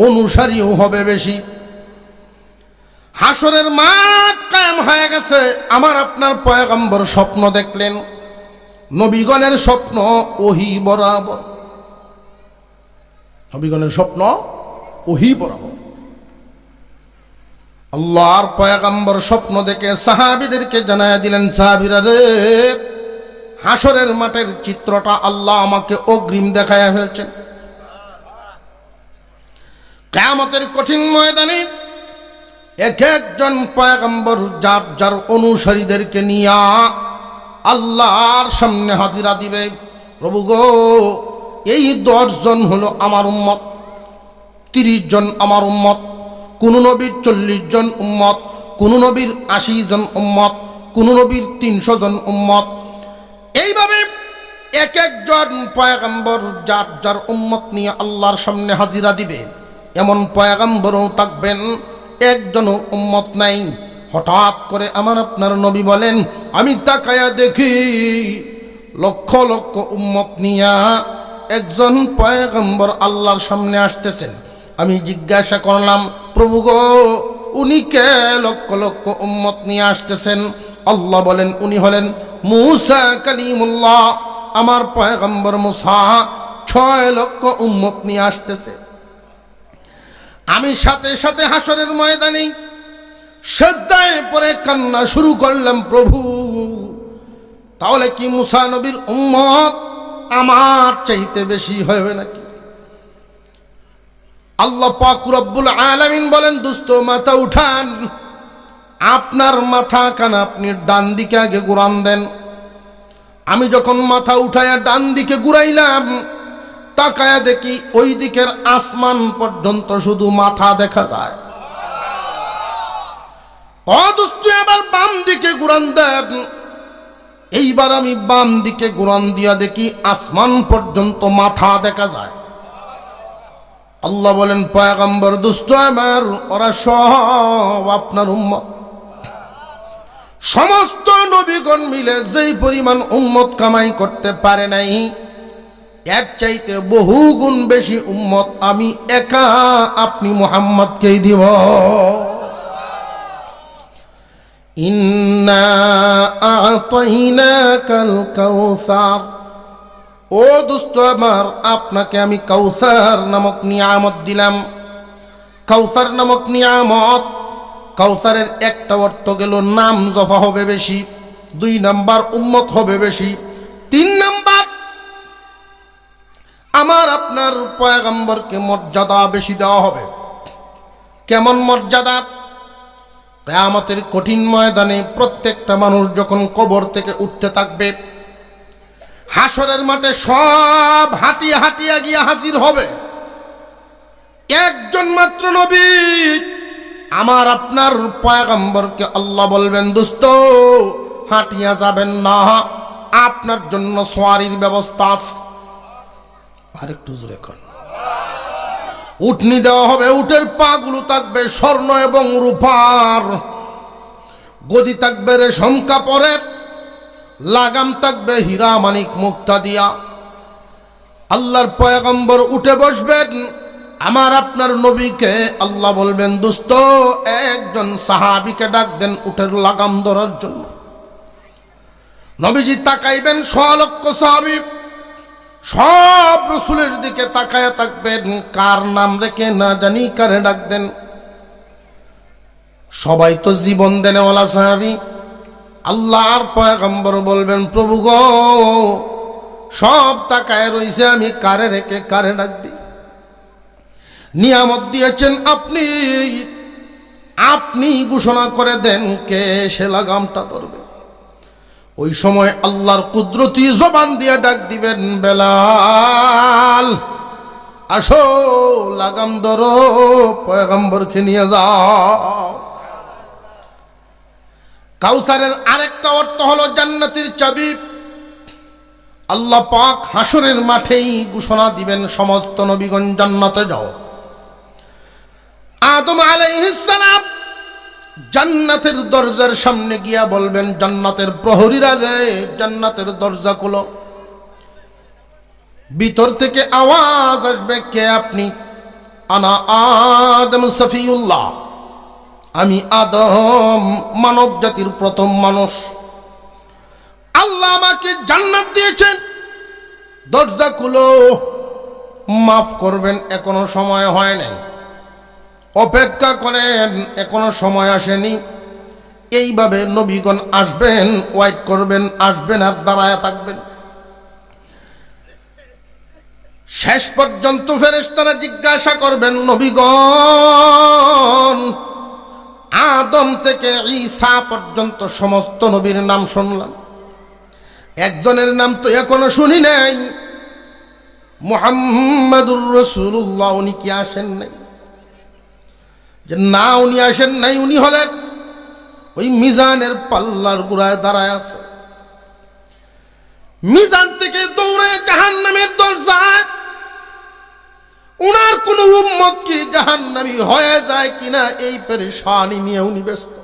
অনুসারীও হবে বেশি। হাসরের মাঠ কায়েম হয়ে গেছে। আমার আপনার পয়গম্বর স্বপ্ন দেখলেন, নবীগণের স্বপ্ন ওহী বরাবর, নবীগণের স্বপ্ন ওহী বরাবর। আল্লাহর পয়গম্বর স্বপ্ন দেখে সাহাবীদেরকে জানায়া দিলেন, সাহাবীরা রে, হাসরের মাঠের চিত্রটা আল্লাহ আমাকে অগ্রিম দেখায়া ফেলছেন। কিয়ামতের কঠিন ময়দানে এক একজন পয়গম্বর যার যার অনুসারীদেরকে নিয়া আল্লাহর সামনে হাজিরা দিবে। প্রভু গো, এই 10 জন হলো আমার উম্মত, 30 জন আমার উম্মত, কোন নবীর 40 জন উম্মত, কোন নবীর 80 জন উম্মত, কোন নবীর 300 জন উম্মত। এইভাবে এক একজন পয়গম্বর যার যার উম্মত নিয়ে আল্লাহর সামনে হাজিরা দিবে। এমন পয়গম্বরও থাকবেন একজনও উম্মত নাই। হঠাৎ করে আমার আপনার নবী বলেন, আমি তাকায়া দেখি লক্ষ লক্ষ উম্মত নিয়া একজন পয়গম্বর আল্লাহর সামনে আসতেছেন। আমি জিজ্ঞাসা করলাম, প্রভু গো, উনি কে লক্ষ লক্ষ উম্মত নিয়ে আসতেছেন? আল্লাহ বলেন, উনি হলেন মূসা কালিমুল্লাহ, আমার পয়গম্বর মূসা 6 লক্ষ উম্মত নিয়ে আসতেছে। আমি সাথে সাথে হাসরের ময়দানে সিজদায় পড়ে কান্না শুরু করলাম, প্রভু তাহলে কি মূসা নবীর উম্মত আমার চাইতে বেশি হবে নাকি? আল্লাহ পাক রব্বুল আলামিন বলেন, দোস্ত মাথা উঠান, আপনার মাথা কান আপনি ডান দিকে আগে ঘুরান দেন। আমি যখন মাথা উঠায়া ডান দিকে ঘুরাইলাম, তাকায়া দেখি ওই দিকের আসমান পর্যন্ত শুধু মাথা দেখা যায়। অদুস্তু আবার বাম দিকে ঘুরান দেন। এইবার আমি বাম দিকে ঘুরান দিয়া দেখি আসমান পর্যন্ত মাথা দেখা যায়। আল্লাহ বলেন, পয়গম্বর দুষ্ট আমার, ওরা সব আপনার উম্মত। সমস্ত নবীগণ মিলে যেই পরিমাণ উম্মত কামাই করতে পারে নাই, এর চাইতে বহু গুণ বেশি উম্মত আমি একা আপনি মুহাম্মদকেই দিব। ইন্না আ'তাইনাকাল কাউসার, ও দোস্ত আমার, আপনাকে আমি কাউসার নামক নিয়ামত দিলাম। কাউসার নামক নিয়ামত, কাউসারের একটা অর্থ গেল নাম জফা হবে বেশি, 2 নাম্বার উম্মত হবে বেশি, 3 নাম্বার আমার আপনার পয়গম্বরকে মর্যাদা বেশি দেওয়া হবে। কেমন মর্যাদা? কিয়ামতের কঠিন ময়দানে প্রত্যেকটা মানুষ যখন কবর থেকে উঠতে থাকবে, হাসরের মাঠে সব হাঁটিয়ে হাঁটিয়ে গিয়ে হাজির হবে। একজন মাত্র নবী আমার আপনার পয়গম্বরকে আল্লাহ বলবেন, দোস্ত হাঁটিয়া যাবেন না, আপনার জন্য সোয়ারির ব্যবস্থা আছে। আরেকটু জোরে কর। উটনি দেওয়া হবে, উটের পাগুলো থাকবে স্বর্ণ এবং রূপার, গদি থাকবে রেশম কাপড়ের, লাগাম থাকবে হীরা মানিক মুক্তা দিয়া। আল্লাহর পয়গম্বর উঠে বসবেন, আমার আপনার নবীকে আল্লাহ বলবেন, দোস্ত একজন সাহাবীকে ডাক দেন উটের লাগাম ধরার জন্য। নবীজি তাকাইবেন, 100 লক্ষ সাহাবী সব রসুলের দিকে তাকায়া থাকবেন, কার নাম রেখে না জানি কারে ডাক দেন। সবাই তো জীবন দেনেওয়ালা সাহাবী। আল্লাহর পয়গম্বর বলবেন, প্রভু গো সব তাকায় রইছে, আমি কারে রেখে কারে ডাক দিই? নিয়ামত দিয়েছেন আপনি, আপনি ঘোষণা করে দেন কে সে লাগামটা ধরবে। ওই সময় আল্লাহর কুদরতি জবান দিয়ে ডাক দিবেন, বেলাল আসো লাগাম ধরো, পয়গম্বরকে নিয়ে যাও। কাউসারের আরেকটা অর্থ হলো জান্নাতের চাবি। আল্লাহ পাক হাসরের মাঠেই ঘোষণা দিবেন, সমস্ত নবীগণ জান্নাতে যাও। আদম আলাইহিস সালাম জান্নাতের দরজার সামনে গিয়া বলবেন, জান্নাতের প্রহরীরা রে জান্নাতের দরজা খুলো। ভিতর থেকে আওয়াজ আসবে, কে আপনি? আনা আদম সফিউল্লাহ, আমি আদম মানব জাতির প্রথম মানুষ। আল্লাহ আমাকে জান্নাত দিয়েছেন, দরজা খুলো। মাফ করবেন এখনো সময় হয় নাই, অপেক্ষা করেন এখনো সময় আসেনি। এইভাবে নবীগণ আসবেন, ওয়াইট করবেন, আসবেন আর দাঁড়ায় থাকবেন। শেষ পর্যন্ত ফেরেশতারা জিজ্ঞাসা করবেন, নবীগণ আদম থেকে ঈসা পর্যন্ত সমস্ত নবীর নাম শুনলাম, একজনের নাম তো এখনো শুনি নাই, মুহাম্মাদুর রাসূলুল্লাহ, উনি কি আসেন নাই? যে না উনি আসেন নাই, উনি হলেন ওই মিজানের পাল্লার গোড়ায় দাঁড়ায় আছে। মিজান থেকে দৌড়ে জাহান্নামের দরজায়, উনার কোন উম্মত কি জাহান্নামী হয়ে যায় কিনা এই পেরেশানি নিয়ে উনি ব্যস্ত।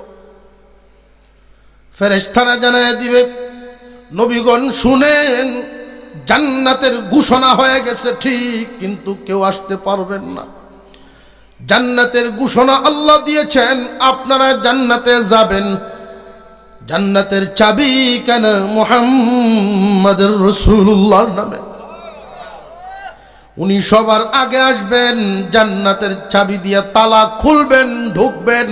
ফেরেশতারা জানায় দিবে, নবীগণ শুনেন জান্নাতের ঘোষণা হয়ে গেছে ঠিক, কিন্তু কেউ আসতে পারবেন না। জান্নাতের ঘোষণা আল্লাহ দিয়েছেন, আপনারা জান্নাতে যাবেন। জান্নাতের চাবি কেন? মুহাম্মাদুর রাসূলুল্লাহর নামে। উনি সবার আগে আসবেন, জান্নাতের চাবি দিয়ে তালা খুলবেন, ঢুকবেন,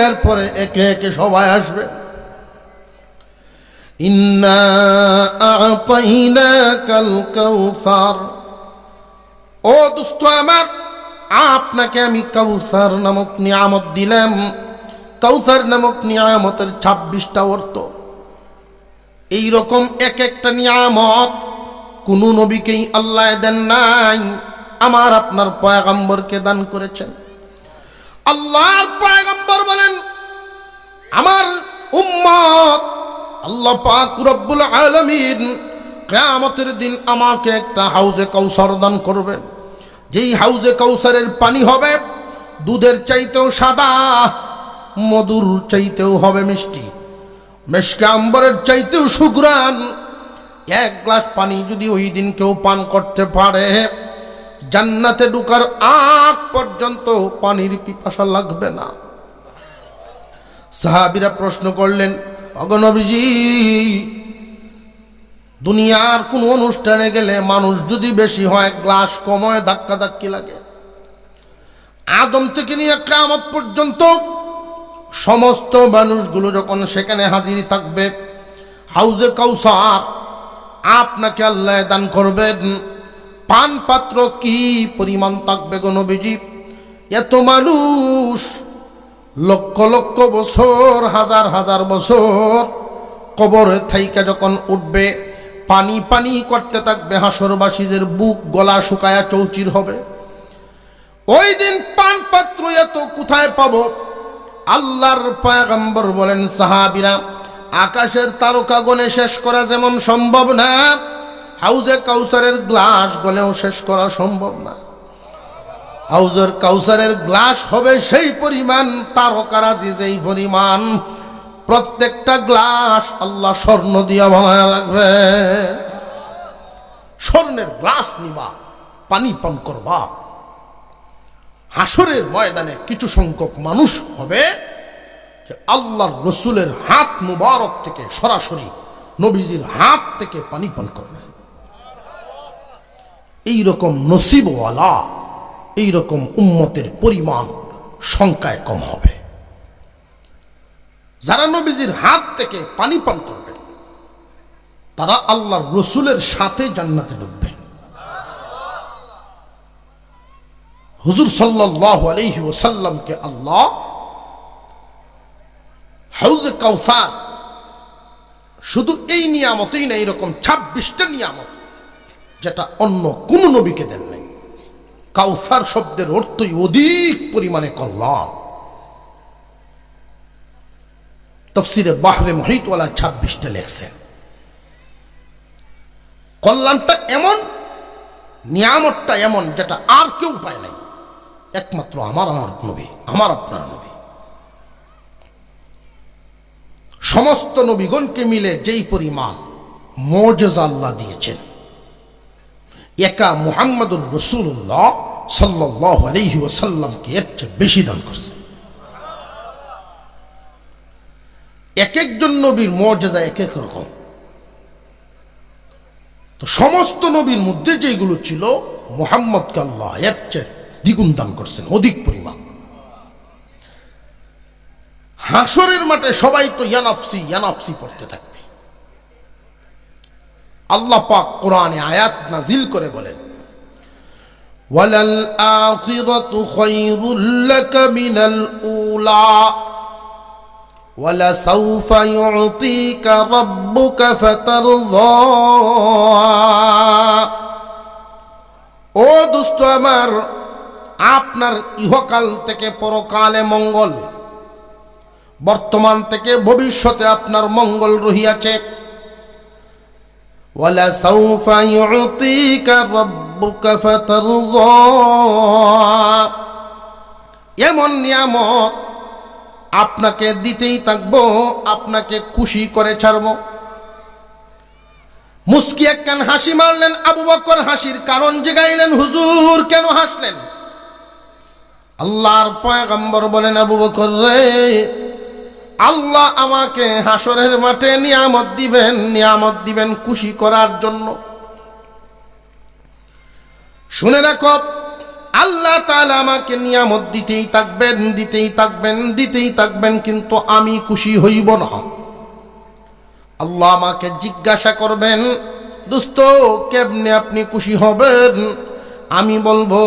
এরপরে একে একে সবাই আসবেন। ইন্না আ'তাইনাকাল কাউসার, ও দোস্ত আমার, আপনাকে আমি কাউসার নামক নিয়ামত দিলাম। কাউসার নামক নিয়ামতের 26টা অর্থ। এইরকম এক একটা নিয়ামত কোন নবীকেই আল্লাহ দেন নাই, আমার আপনার পয়গম্বরকে দান করেছেন। আল্লাহর পয়গম্বর বলেন, আমার উম্মত আল্লাহ পাক রব্বুল আলামিন কিয়ামতের দিন আমাকে একটা হাউজে কাউসার দান করবেন, যেই হাউজে কাউসারের পানি হবে দুধের চাইতেও সাদা, মধুর চাইতেও হবে মিষ্টি, মেশকে আম্বরের চাইতেও সুঘ্রাণ। এক গ্লাস পানি যদি ওই দিন কেউ পান করতে পারে, জান্নাতে ঢোকার আগ পর্যন্ত পানির পিপাসা লাগবে না। সাহাবীরা প্রশ্ন করলেন, ওগো নবীজি, দুনিয়ার কোন অনুষ্ঠানে গেলে মানুষ যদি বেশি হয়, গ্লাস কম হয়, ধাক্কা ধাক্কি লাগে। আদম থেকে নিয়ে কিয়ামত পর্যন্ত সমস্ত মানুষগুলো যখন সেখানে হাজির থাকবে, হাউজে কাউসার আপনাকে আল্লাহ দান করবেন। পান পাত্র কি পরিমাণ থাকবে গো নবীজি? এত মানুষ লক্ষ লক্ষ বছর, হাজার হাজার বছর কবরে থাইকা যখন উঠবে, পানি পানি করতে থাকবে, হাসরবাসীদের বুক গলা শুকায়া চৌচির হবে। ওই দিন পান পাত্র এত কোথায় পাবো? আল্লাহর পয়গম্বর বলেন, সাহাবীরা, আকাশের তারকা গণে শেষ করা যেমন সম্ভব না, হাউজে কাউসারের গ্লাস গলেও শেষ করা সম্ভব না। হাউজের কাউসারের গ্লাস হবে সেই পরিমাণ, তারকারাজি যেই পরিমাণ, প্রত্যেকটা গ্লাস আল্লাহ স্বর্ণ দিয়া বানায় রাখবে। স্বর্ণের গ্লাস নিবা, পানি পান করবা। হাসরের ময়দানে কিছু সংখ্যক মানুষ হবে যে আল্লাহর রসুলের হাত মুবারক থেকে সরাসরি নবীজির হাত থেকে পানি পান করবে। এইরকম নসিবওয়ালা, এইরকম উম্মতের পরিমাণ সংখ্যায় কম হবে যারা নবীজির হাত থেকে পানি পান করবে। তারা আল্লাহর রসুলের সাথে জান্নাতে ঢুকবেন। হুজুর সাল্লাল্লাহু আলাইহি ওয়াসাল্লামকে আল্লাহ হাউজে কাউসার, শুধু এই নিয়ামতই না, এরকম 26টা নিয়ামত যেটা অন্য কোন নবীকে দেন নাই। কাউসার শব্দের অর্থই অধিক পরিমাণে কল্যাণ। তাফসীরে বাহরে মুহিতওয়ালা 26টা লেখছেন। কল্যাণটা এমন, নিয়ামতটা এমন যেটা আর কেউ পায় নাই, একমাত্র আমার নবী, আমার আপনার নবী। সমস্ত নবীগণকে মিলে যেই পরিমাণ মুজিজা আল্লাহ দিয়েছেন, একা মুহাম্মদুর রাসূলুল্লাহ সাল্লাল্লাহু আলাইহি ওয়াসাল্লামকে এর চেয়ে বেশি দান করছে। এক একজন নবীর মুজিজা এক এক রকম। তো সমস্ত নবীর মধ্যে যেগুলো ছিল, মুহাম্মদকে আল্লাহ এর চেয়ে দ্বিগুণ দান করছেন, অধিক পরিমাণ। হাসরের মাঠে সবাই তো ইয়ানাফসি ইয়ানাফসি পড়তে থাকবে। আল্লাহ পাক কোরআনে আয়াত নাজিল করে বলেন, ওয়ালাল আখিরাতু খায়রুল লাকা মিনাল উলা ওয়ালা সাউফা ইউতিকা রাব্বুকা ফাতারযা। ও দোস্ত আমার, আপনার ইহকাল থেকে পরকালে মঙ্গল, বর্তমান থেকে ভবিষ্যতে আপনার মঙ্গল রহিয়াছে। ওয়ালা সাউফা ইউতিকা রাব্বুকা ফাতারযা। এমন নিয়ামত আপনাকে দিতেই থাকবো, আপনাকে খুশি করে ছাড়বো। মুস্কি একখান হাসি মারলেন আবু বকর, হাসির কারণ জিগাইলেন, হুজুর কেন হাসলেন? আল্লাহর পয়গম্বর বলেন, আবু বকর রে, আল্লাহ আমাকে হাসরের মাঠে নিয়ামত দিবেন, নিয়ামত দিবেন খুশি করার জন্য। শুনে রাখো, আল্লাহ তাআলা আমাকে নিয়ামত দিতেই থাকবেন, দিতেই থাকবেন, দিতেই থাকবেন, কিন্তু আমি খুশি হইব না। আল্লাহ আমাকে জিজ্ঞাসা করবেন, দোস্ত কেমনে আপনি খুশি হবেন? আমি বলবো,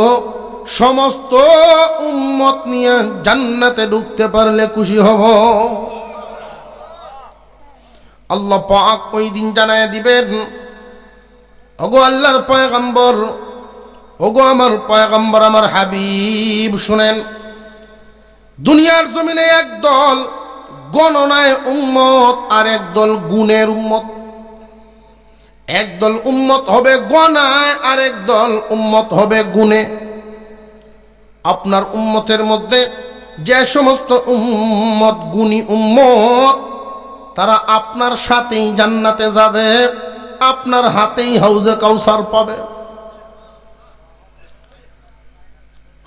সমস্ত উম্মত নিয়ে জান্নাতে ঢুকতে পারলে খুশি হব। আল্লাহ পাক ওই দিন জানায় দিবেন, ওগো আল্লাহর পয়গম্বর, ওগো আমার পয়গম্বর, আমার হাবিব, শুনেন, দুনিয়ার জমিনে একদল গণনায় উম্মত আর একদল গুণের উম্মত। একদল উম্মত হবে গণায় আর একদল উম্মত হবে গুণে। আপনার উম্মতের মধ্যে যে সমস্ত উম্মত গুণী উম্মত, তারা আপনার সাথেই জান্নাতে যাবে, আপনার হাতেই হাউজে কাউসার পাবে।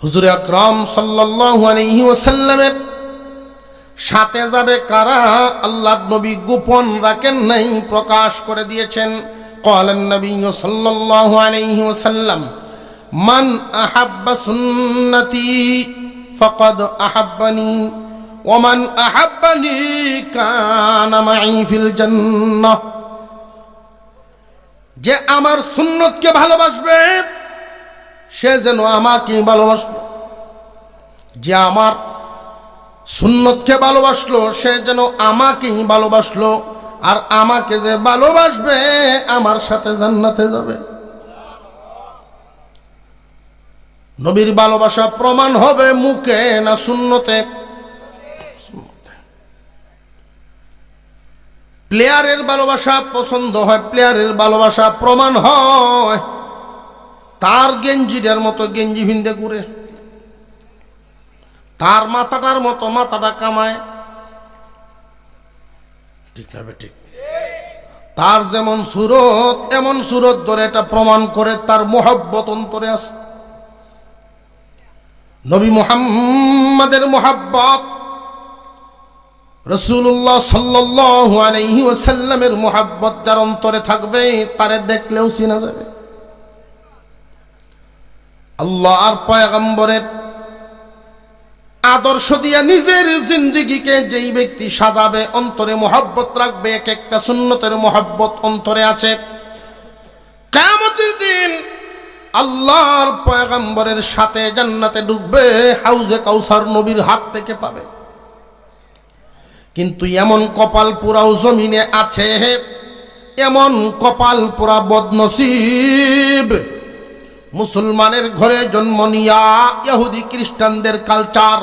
হুজুর আকরাম সাল্লাল্লাহু আলাইহি ওয়াসাল্লামের সাথে যাবে কারা? আল্লাহর নবী গোপন রাখেন নাই, প্রকাশ করে দিয়েছেন। ক্বালান নবী সাল্লাল্লাহু আলাইহি ওয়াসাল্লাম, মান আহাব্বা সুন্নতি ফাকাদ আহাব্বানি ওয়া মান আহাব্বানি কানা মাই ফিল জান্নাহ। যে আমার সুন্নতকে ভালোবাসবে সে যেন আমাকেই ভালোবাসলো, যে আমার সুন্নতকে ভালোবাসলো সে যেন আমাকেই ভালোবাসলো, আর আমাকে যে ভালোবাসবে আমার সাথে জান্নাতে যাবে। নবীর ভালোবাসা প্রমাণ হবে মুখে না সুন্নতে? প্লেয়ারের ভালোবাসা পছন্দ হয়, প্লেয়ারের ভালোবাসা প্রমাণ হয় তার গেঞ্জিটার মতো গেঞ্জি ভিন্দে ঘুরে, তার মাথাটার মতো মাথাটা কামায়, ঠিক না বেঠিক? তার যেমন সুরত এমন সুরত ধরে এটা প্রমাণ করে তার মোহাব্বত অন্তরে আছে। নবী মুহাম্মাদের মোহাব্বত, রাসূলুল্লাহ সাল্লাল্লাহু আলাইহি ওয়াসাল্লামের মোহাব্বত যার অন্তরে থাকবে তারে দেখলেও চিনা যাবে। আল্লাহ আর পয়গম্বরের আদর্শ দিয়া নিজের জিন্দেগিকে যেই ব্যক্তি সাজাবে, অন্তরে মোহাব্বত রাখবে, এক একটা সুন্নতের মোহাব্বত অন্তরে আছে, কিয়ামতের দিন আল্লাহর পয়গম্বরের সাথে জান্নাতে ঢুকবে, হাউজে কাউসার নবীর হাত থেকে পাবে। কিন্তু এমন কপাল পুরাও জমিনে আছে, এমন কপাল পুরা বদনসিব, মুসলমানের ঘরে জন্ম নিয়া ইহুদি খ্রিস্টানদের কালচার,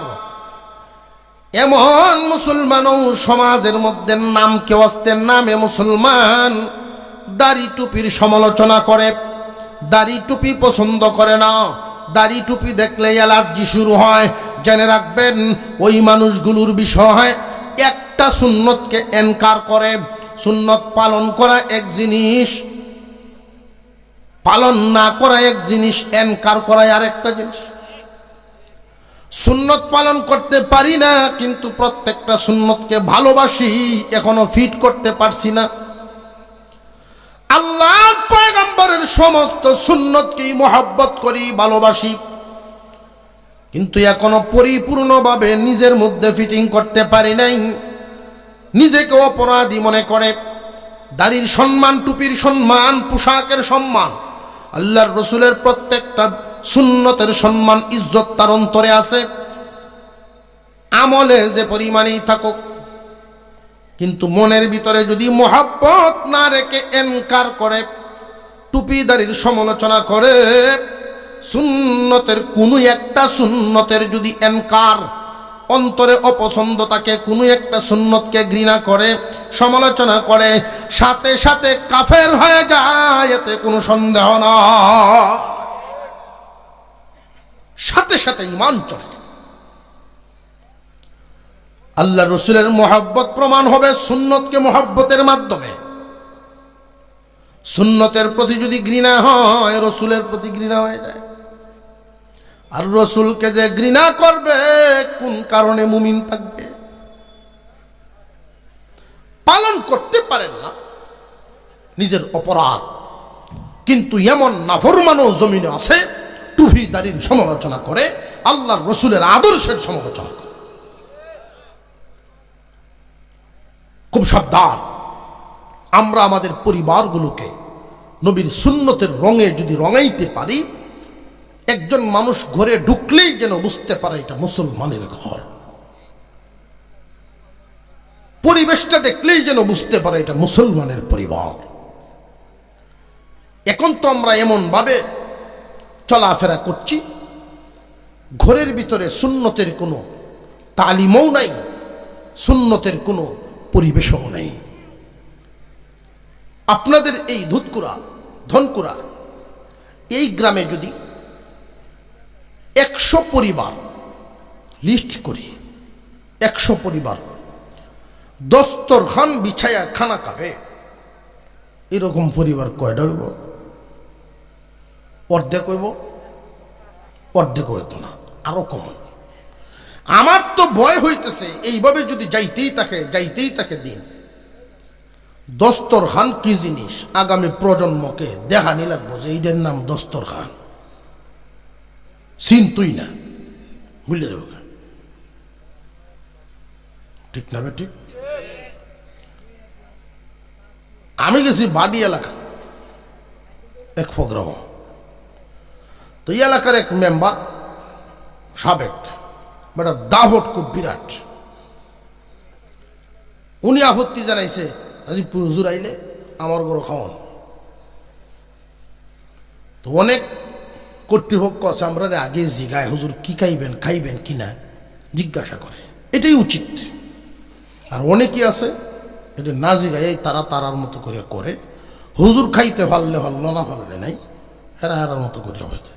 এমন মুসলমানও সমাজের মধ্যে নাম কেওয়াস্তের নামে মুসলমান দাড়ি টুপির সমালোচনা করে, দাড়ি টুপি পছন্দ করে না, দাড়ি টুপি দেখলে অ্যালার্জি শুরু হয়। জেনে রাখবেন ওই মানুষগুলোর বিষয় একটা সুন্নতকে এনকার করে। সুন্নত পালন করা এক জিনিস, পালন না করা এক জিনিস, এনকার করা আরেকটা জিনিস। সুন্নত পালন করতে পারি না কিন্তু প্রত্যেকটা সুন্নতকে ভালোবাসি, এখনো ফিট করতে পারছি না। আল্লাহর পয়গম্বরের সমস্ত সুন্নতকেই মহব্বত করি, ভালোবাসি, কিন্তু এখনো পরিপূর্ণভাবে নিজের মধ্যে ফিটিং করতে পারি নাই। নিজেকে অপরাধী মনে করে। দাড়ির সম্মান, টুপির সম্মান, পোশাকের সম্মান, আল্লাহর রসুলের প্রত্যেকটা সুন্নতের সম্মান, ইজ্জত তার অন্তরে আছে, আমলে যে পরিমাণেই থাকুক। কিন্তু মনের ভিতরে যদি মোহাব্বত না রেখে এনকার করে, টুপি দাড়ির সমালোচনা করে, সুন্নতের কোনো একটা সুন্নতের যদি এনকার, অন্তরে অপছন্দ থাকে, কোনো একটা সুন্নতকে ঘৃণা করে, সমালোচনা করে, সাথে সাথে কাফের হয়ে যায়, এতে কোনো সন্দেহ না, সাথে সাথে ঈমান চলে। আল্লাহ রসুলের মোহাব্বত প্রমাণ হবে সুন্নতকে মোহাব্বতের মাধ্যমে। সুন্নতের প্রতি যদি ঘৃণা হয়, রসুলের প্রতি ঘৃণা হয়ে যায়। আর রসুলকে যে ঘৃণা করবে, কোন কারণে মুমিন থাকবে? পালন করতে পারেন না, নিজের অপরাধ। কিন্তু এমন নাফরমানও জমিনে আছে, টুপি দাড়ির সমালোচনা করে, আল্লাহর রসুলের আদর্শের সমালোচনা করে। খুব সাবধান। আমরা আমাদের পরিবারগুলোকে নবীর সুন্নতের রঙে যদি রঙাইতে পারি, একজন মানুষ ঘরে ঢুকলেই যেন বুঝতে পারে এটা মুসলমানের ঘর, পরিবেশটা দেখলেই যেন বুঝতে পারে এটা মুসলমানের পরিবার। এখন তো আমরা এমন ভাবে চলাফেরা করছি, ঘরের ভিতরে সুন্নতের কোনো তালিমও নাই, সুন্নতের কোনো পরিবেশও নেই। আপনাদের এই ধুতকুরা, ধনকুরা এই গ্রামে যদি 100 পরিবার লিস্ট করি, 100 পরিবার দস্তরখান বিছায়া খানা খাবে, এরকম পরিবার কয়টা হইব? অর্ধেক হইব? অর্ধেক হইতো না, আরো কম হইব। আমার তো ভয় হইতেছে এইভাবে যদি যাইতেই থাকে দিন, দস্তরখান কি জিনিস আগামী প্রজন্মকে দেখানি লাগবো যে এইটার নাম দস্তরখান, চিন্তুই না, বুঝলে যাবো। ঠিক না বে? ঠিক। আমি গেছি বাড়ি এলাকা এক প্রোগ্রাম, তো এই এলাকার এক মেম্বার সাবেক বেটার দাভট খুব বিরাট, উনি আপত্তি জানাইছে আজিপুর হুজুর আইলে আমার গরু খাওয়ান। তো অনেক কর্তৃপক্ষ আছে আমরা আগে জিগায় হুজুর কি খাইবেন খাইবেন কি না জিজ্ঞাসা করে, এটাই উচিত। আর অনেকেই আছে এটা না জিগায় তারা তারার মতো করে করে, হুজুর খাইতে পারলে ভালো না পারলে নাই, এরা এরার মতো করে হয়েছে।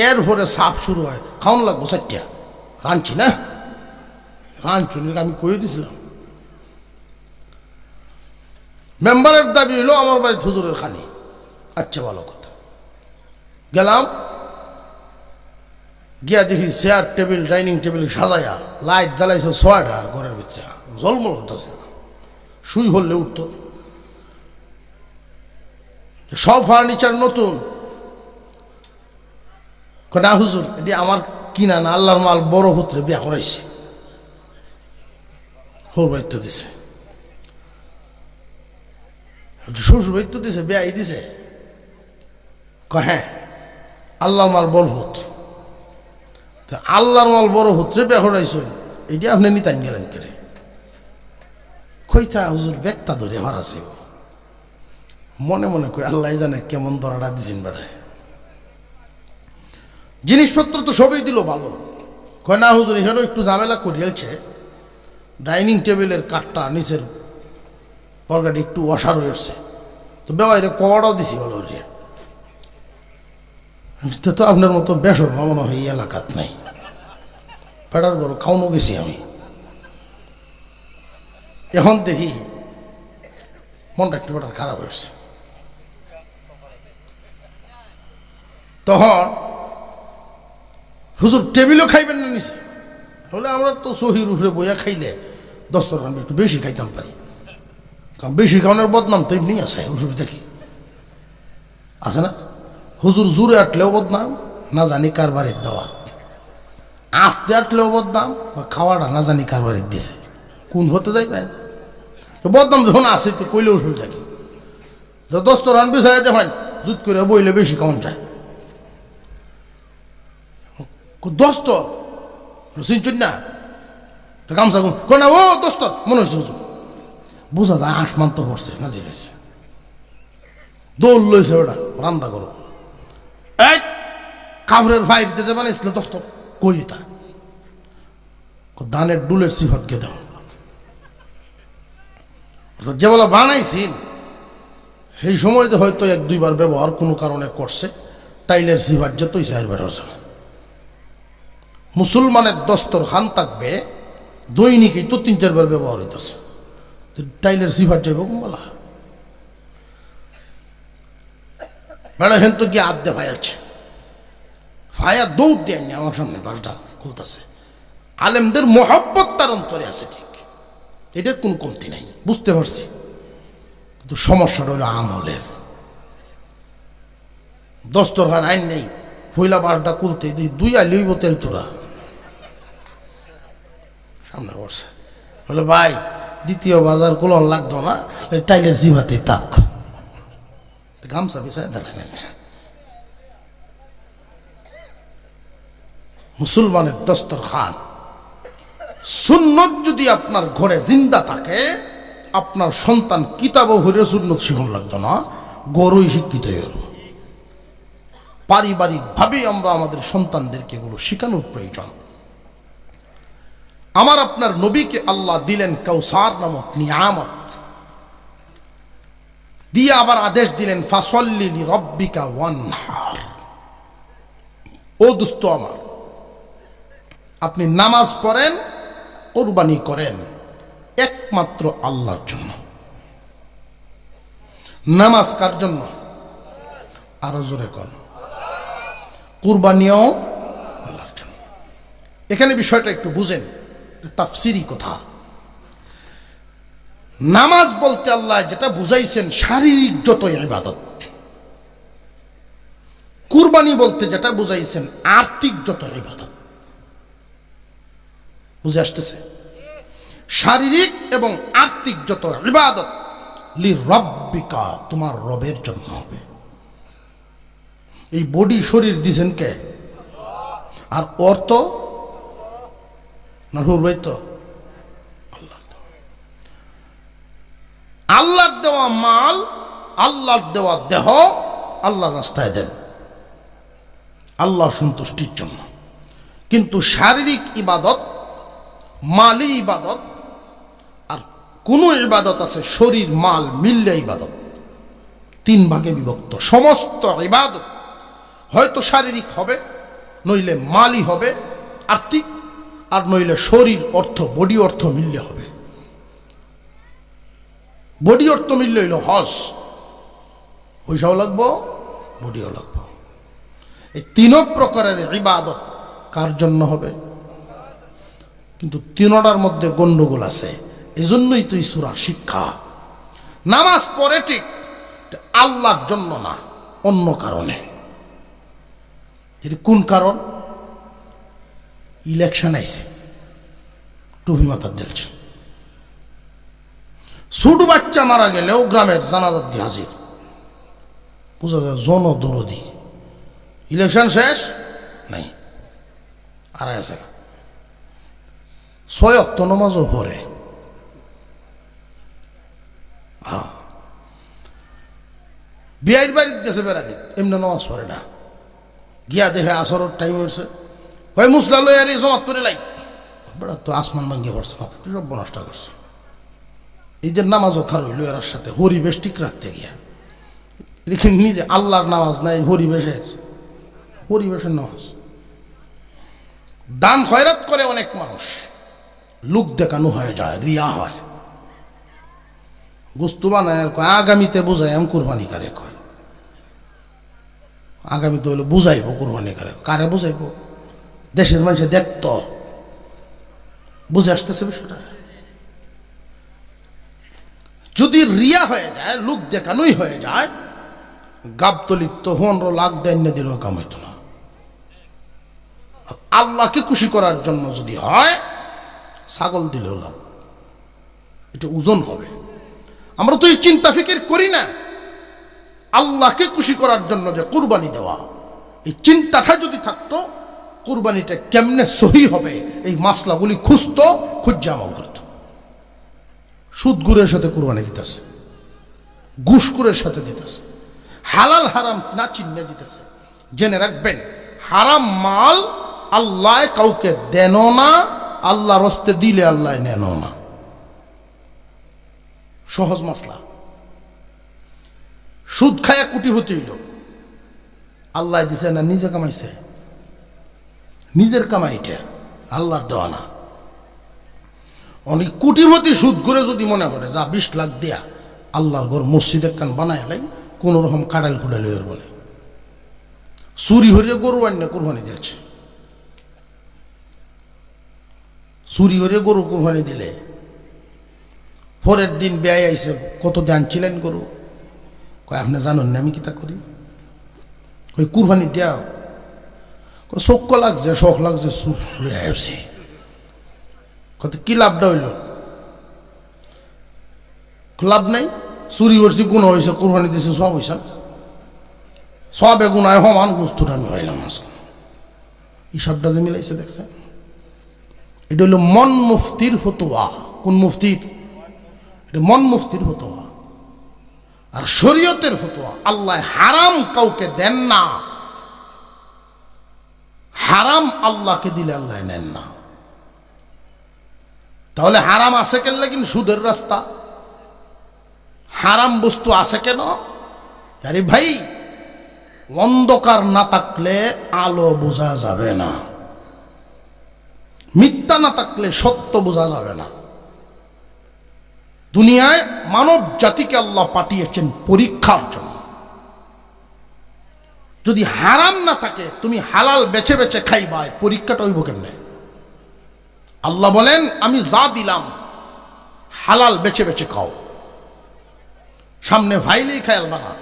এরপরে সাপ শুরু হয়, খাওয়ান লাগবো চারটা, রাঁধছি না রাঁধছি আমি কয়ে দিছিলাম। মেম্বারের দাবি হইল আমার বাড়িতে হুজুরের খানি। আচ্ছা ভালো কথা, গেলাম গিয়া দেখি চেয়ার টেবিল ডাইনিং টেবিল সাজাইয়া লাইট জ্বালাইছে 6টা ঘরের ভিতরে, জলমল করতেছে, শুই হলে উঠত, সব ফার্নিচার নতুন। না হুজুর এটি আমার কিনা না, আল্লাহর মাল, বড় পুত্রে বিয়া করাইছে, হোর বাইত্য দিছে, শ্বশুর বাইত্য দিছে, বিয়াই দিছে। হ্যাঁ আল্লাহর মাল বড় ভূত, আল্লাহর মাল বড় পুত্রে বিয়া করাইছেন, এটি আপনি নিতান গেলেন কেড়ে কইতা হুজুর ব্যাগটা ধরে হারাছে। মনে মনে কই আল্লাহ জানে কেমন ধরাটা দিছেন বেড়ায়, জিনিসপত্র তো সবই দিল ভালো। কয় না হুজুর এখানে একটু ঝামেলা করিয়েছে, ডাইনিং টেবিলের কাঠটা নিচের পরগাটি একটু অসার হয়েছে, তো বেওয়াইরে কবাটাও দিছি ভালো হইয়া। তো আপনার মতো বেসর মনে হয় এই এলাকাত নাই, পেটার গরু খাওয়ানো গেছি আমি। এখন দেখি মনটা একটু বেটার খারাপ হয়েছে। তখন হুজুর টেবিলও খাইবেন না নিচে, তাহলে আমরা তো সহির উঠে বইয়া খাইলে 10 টাকা একটু বেশি খাইতাম পারি, কারণ বেশি খাওয়ানোর বদনাম তো এমনি আছে, অসুবিধা কি আছে না? হুজুর জুড়ে আটলেও বদনাম, না জানি কার বাড়ির দেওয়া, আস্তে আটলেও বদনাম, খাওয়াটা না জানি কার বাড়ির দিছে, কোন হতে যাইবেন বদনাম যখন আসে তো কইলেও অসুবিধা কি? 10 টাকা বিষয় দেখেন জুত করে বইলে বেশি কেমন যায়, 10 তো চিনছেন না গামছা না ও 10 তো মনে হচ্ছে হুজুর, বোঝা যায় আসমান তো পড়ছে না, জিনিস দৌড় লইছে ওটা রান্না করো, এই কাপড়ের ফাইভ দিতে বানাইছিল 10 তো কই তা ধানের ডুলের সিফাতকে দাও, যে বলা বানাইছি সেই সময় যে হয়তো 1-2 বার ব্যবহার কোনো কারণে করছে, টাইলের সিফাত যে তুই 4 বার হচ্ছে না। মুসলমানের দস্তরখান থাকবে দৈনিকই তো 3-4 বার ব্যবহার হইতেছে, টাইলের সিফাত যাইব বলা বেড়া হেন তো গিয়ে আদ্যে ভাইয়াছে, ভাইয়া দৌড় দেয়নি আমার সামনে বাসটা খুলতেছে। আলেমদের মহব্বত তার অন্তরে আছে ঠিক, এটার কোন কমতি নাই, বুঝতে পারছি, কিন্তু সমস্যাটা হইল আমলের। দস্তরখান আইন নেই, হইলা বাসটা খুলতে 2 আলিব তেল চূড়া সামনে বসে, বলে ভাই দ্বিতীয় বাজার কোলন লাগতো না, টাইলের জিভাতে তাক গামছা বিছায় দাঁড়ালেন। মুসলমানের দস্তরখান সুন্নত যদি আপনার ঘরে জিন্দা থাকে, আপনার সন্তান কিতাবও হইলে সুন্নত শিখন লাগতো না, গরুই শিক্ষিত হয়ে গেল। পারিবারিকভাবে আমরা আমাদের সন্তানদেরকে এগুলো শেখানোর প্রয়োজন। আমার আপনার নবীকে আল্লাহ দিলেন কাউসার নামক নিয়ামত দিয়ে, আবার আদেশ দিলেন ফাসল্লি লিরাব্বিকা ওয়ানহার। ও দোস্ত আমার, আপনি নামাজ পড়েন, কুরবানি করেন একমাত্র আল্লাহর জন্য। নামাজ কার জন্য? আরো জোরে কর। কুরবানিও আল্লাহর জন্য। এখানে বিষয়টা একটু বুঝেন, তাফসিরি কথা। নামাজ বলতে আল্লাহ যেটা বুঝাইছেন শারীরিক যত ইবাদত, কুরবানি বলতে যেটা বুঝাইছেন আর্থিক যত ইবাদত। বুঝে আসতেছে? শারীরিক এবং আর্থিক যত ইবাদত লিরাব্বিকা, তোমার রবের জন্য হবে। এই বডি শরীর দিছেন কে? আর অর্থ না হুরবাই তো আল্লাহর দেওয়া মাল, আল্লাহর দেওয়া দেহ আল্লাহর রাস্তায় দেন আল্লাহর সন্তুষ্টির জন্য। কিন্তু শারীরিক ইবাদত, মালি ইবাদত, আর কোন ইবাদত আছে শরীর মাল মিললে ইবাদত, তিন ভাগে বিভক্ত। সমস্ত ইবাদত হয়তো শারীরিক হবে, নইলে মালি হবে আর্থিক, আর নইলে শরীর অর্থ বডি অর্থ মিললে হবে। বডি অর্থ মিললে হইল হজ, পয়সাও লাগবো বডিও লাগবো। এই তিন প্রকারের ইবাদত কার জন্য হবে? কিন্তু তিনটার মধ্যে গন্ডগোল আছে। এজন্যই তো সূরা শিক্ষা। নামাজ পড়ে ঠিক, আল্লাহর জন্য না, অন্য কারণে। কোন কারণ? ইলেকশন আইছে, টুপি মাথা দিলছে। ছোট বাচ্চা মারা গেলেও গ্রামের জানাজাত দিয়ে হাজির, বুঝা যায় জনদরদি। ইলেকশন শেষ নাই, আর আছে 6 ওয়াক্ত নামাজও পড়ে। বিয়ের বাড়িতে গেছে বেড়ানি, এমনি নামাজ পড়ে না, গিয়া দেখে আসরের টাইম হয়েছে, হয় মুসলা লই আর জমাত করে লাই, বেড়া তো আসমান ভাঙ্গিয়ে পড়ছে, মাত্র সব নষ্ট করছে। এই যে নামাজও খার হইল এর সাথে হরিবেশ ঠিক রাখতে গিয়া, এখানে নিজে আল্লাহর নামাজ নাই, হরিবেশের নামাজ। দান খয়রাত করে অনেক মানুষ, লোক দেখানো হয়ে যায়, রিয়া হয়। গোস্ত বানায় আগামীতে বুঝাই আমি কুরবানি কারে কয়, আগামীতে হইলে বুঝাইব কুরবানি কারে, কারে বুঝাইব? দেশের মানুষে দেখত, বুঝে আসতেছে বিষয়টা। যদি রিয়া হয়ে যায়, লোক দেখানোই হয়ে যায়, গাবতলিত তো 15 লাখ দেন না দিলেও কাম হইতো না। আল্লাহকে খুশি করার জন্য যদি হয়, ছাগল দিলেও লাভ, এটা ওজন হবে। আমরা তো এই চিন্তা ফিকির করি না আল্লাহকে খুশি করার জন্য যে কুরবানি দেওয়া, এই চিন্তাটা যদি থাকতো, কুরবানিটা কেমনে সহি হবে এই মাসলাগুলি খুঁজতো, খুঁজে আমল করত। সুদগুরের সাথে কুরবানি দিতেছে, ঘুষখোরের সাথে দিতেছে, হালাল হারাম না চিন্তা দিতেছে। জেনে রাখবেন, হারাম মাল আল্লাহ কাউকে দেন না, আল্লাহর হস্তে দিলে আল্লাহ নেন না। সহজ মাসলা। সুদ খায়া কোটিপতি হইল, আল্লাহ দিছে না নিজে কামাইছে? নিজের কামাইটা, আল্লাহর দেওয়া না। অনেক কোটিপতি সুদ করে যদি মনে করে যা 20 লাখ দেয়া আল্লাহর ঘর মসজিদের কান বানায় লাই, কোন রকম কাটাল কুড়াল হইব না। চুরি হরিয়ে গরু আন্য কোরবানি দিয়েছে, চুরি হরিয়ে গরু কোরবানি দিলে পরের দিন ব্যয় আইসে, কত দান ছিলেন গরু? কয় আপনি জানেন না আমি কিতা করি? কই কুরবানি দেও? চোখ লাগছে, শখ লাগছে, আসছি। কত কি লাভটা হইল? লাভ নাই, চুরি করছি গুণ হয়েছে, কুরবানি দিয়েছে সব হয়েছে, সবে গুণায় সমান বস্তুটা আমি হইলাম। হিসাবটা যে মিলাইছে দেখছেন? এটা হইল মন মুফতির ফতোয়া। কোন মুফতির? এটা মন মুফতির ফতোয়া। আর শরীয়তের ফতোয়া, আল্লাহ হারাম কাউকে দেন না, হারাম আল্লাহকে দিলে আল্লাহ নেন না। তাহলে হারাম আছে কেন? কিন্তু সুদের রাস্তা, হারাম বস্তু আছে কেন? আরে ভাই, অন্ধকার না থাকলে আলো বোঝা যাবে না, মিথ্যা না থাকলে সত্য বোঝা যাবে না। দুনিয়ায় মানব জাতিকে আল্লাহ পাঠিয়েছেন পরীক্ষার জন্য। যদি হারাম না থাকে, তুমি হালাল বেছে বেছে খাইবা, পরীক্ষাটা হইব কেমনে? আল্লাহ বলেন আমি যা দিলাম হালাল বেছে বেছে খাও, সামনে ভাইলেই খায়াল বানা।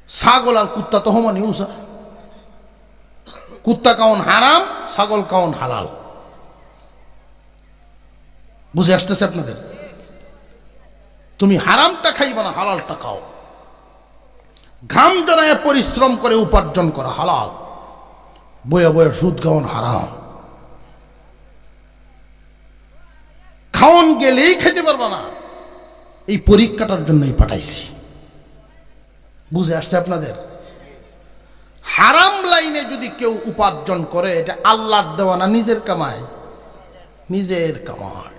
ছাগল আর কুত্তা তো সমান ইউসা, কুত্তা কাউন হারাম, ছাগল কাউন হালাল। বুঝে আসতেছে আপনাদের? তুমি হারামটা খাইবা না, হালালটা খাও। ঘাম জড়ায় পরিশ্রম করে উপার্জন করা হালাল, বয়ে বয়ে সুদ খাওয়ান হারাম। খাওয়ান গেলেই খেতে পারবো না, এই পরীক্ষাটার জন্যই পাঠাইছি। বুঝে আসছে আপনাদের? হারাম লাইনে যদি কেউ উপার্জন করে, এটা আল্লাহর দেওয়া না, নিজের কামায়, নিজের কামায়।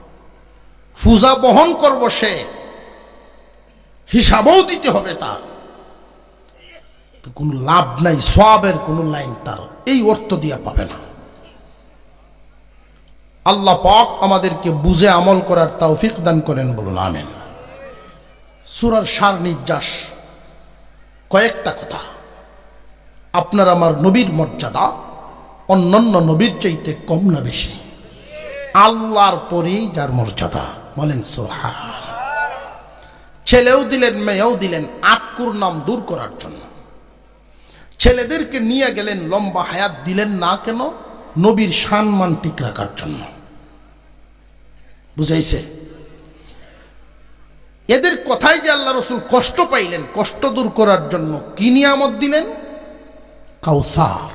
ফুজা বহন করব সে, হিসাবও দিতে হবে তার, কোনো লাভ নাই, সওয়াবের কোনো লাইন তার এই অর্থ দিয়া পাবে না। আল্লাহ পাক আমাদেরকে বুঝে আমল করার তৌফিক দান করেন, বলুন আমিন। সূরার সার নির্যাস কয়েকটা কথা। আপনার আমার নবীর মর্যাদা অন্যান্য নবীর চাইতে কম না বেশি? আল্লাহর পরেই যার মর্যাদা, বলেন সুবহান। ছেলেও দিলেন, মেয়েও দিলেন আটকুর নাম দূর করার জন্য। ছেলেদেরকে নিয়ে গেলেন, লম্বা হায়াত দিলেন না কেন? নবীর সম্মান ঠিক রাখার জন্য। বুঝাইছে? এদের কথাই যে আল্লাহ রসুল কষ্ট পাইলেন, কষ্ট দূর করার জন্য কি নিয়ামত দিলেন? কাউসার।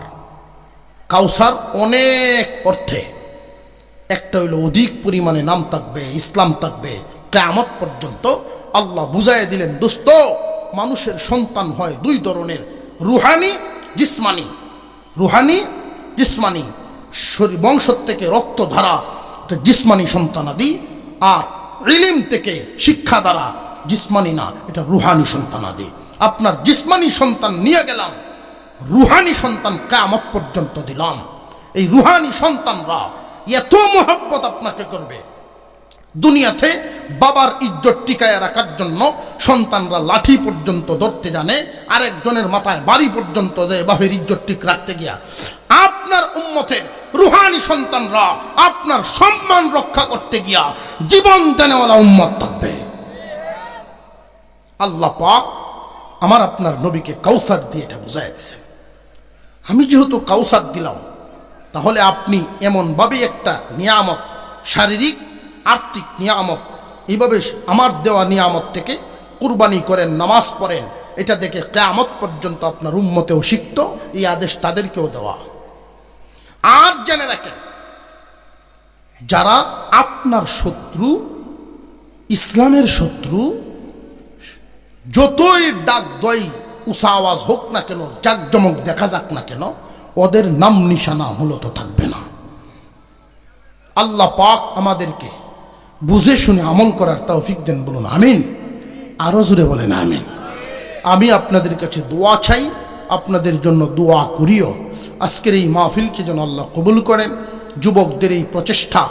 কাউসার অনেক অর্থে, একটা হইল অধিক পরিমাণে নাম থাকবে, ইসলাম থাকবে কিয়ামত পর্যন্ত। আল্লাহ বুঝাই দিলেন, দোস্ত, মানুষের সন্তান হয় দুই ধরনের, রুহানি জিসমানি। রুহানি জিসমানি, বংশ থেকে রক্ত ধারা জিসমানি সন্তানাদি, আর ইলম থেকে শিক্ষা দ্বারা জিসমানি না, এটা রুহানি সন্তানাদি। আপনার জিসমানি সন্তান নিয়ে গেলাম, রুহানি সন্তান কিয়ামত পর্যন্ত দিলাম। এই রুহানি সন্তানরা এত মোহাব্বত আপনাকে করবে, দুনিয়াতে বাবার ইজ্জত টিকায় রাখার জন্য সন্তানরা লাঠি পর্যন্ত ধরতে জানে, আরেকজনের মাথায় বাড়ি পর্যন্ত দেয় বাপের ইজ্জত ঠিক রাখতে গিয়া। আপনার উম্মতের রুহানি সন্তানরা আপনার সম্মান রক্ষা করতে গিয়া জীবন দেনেওয়ালা উম্মত থাকবে। আল্লাহ পাক আমার আপনার নবীকে কাউসার দিয়ে এটা বুঝাই দিয়েছে। আমি যেহেতু কাউসার দিলাম, তাহলে আপনি এমনভাবে একটা নিয়ামত, শারীরিক আর্থিক নিয়ামত, এইভাবে আমার দেওয়া নিয়ামত থেকে কুরবানি করেন, নামাজ পড়েন, এটা দেখে কিয়ামত পর্যন্ত আপনার উম্মতেও শিখত। এই আদেশ তাদেরকেও দেওয়া। আর জেনে রাখেন, যারা আপনার শত্রু, ইসলামের শত্রু, যতই ডাক দই উঁচা আওয়াজ হোক না কেন, জাকজমক দেখা যাক না কেন, ওদের নাম নিশানা মূলত থাকবে না। আল্লাহ পাক আমাদেরকে বুঝে শুনে আমল করার তৌফিক দেন, বলুন আমিন। আরো জোরে বলেন আমিন। আমি আপনাদের কাছে দোয়া চাই, আপনাদের জন্য দোয়া করিও। আজকের এই মাহফিলকে যেন আল্লাহ কবুল করেন, যুবকদের এই প্রচেষ্টা,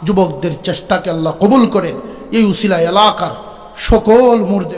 যুবকদের চেষ্টাকে আল্লাহ কবুল করেন। এই উসিলা এলাকার সকল মুর্দে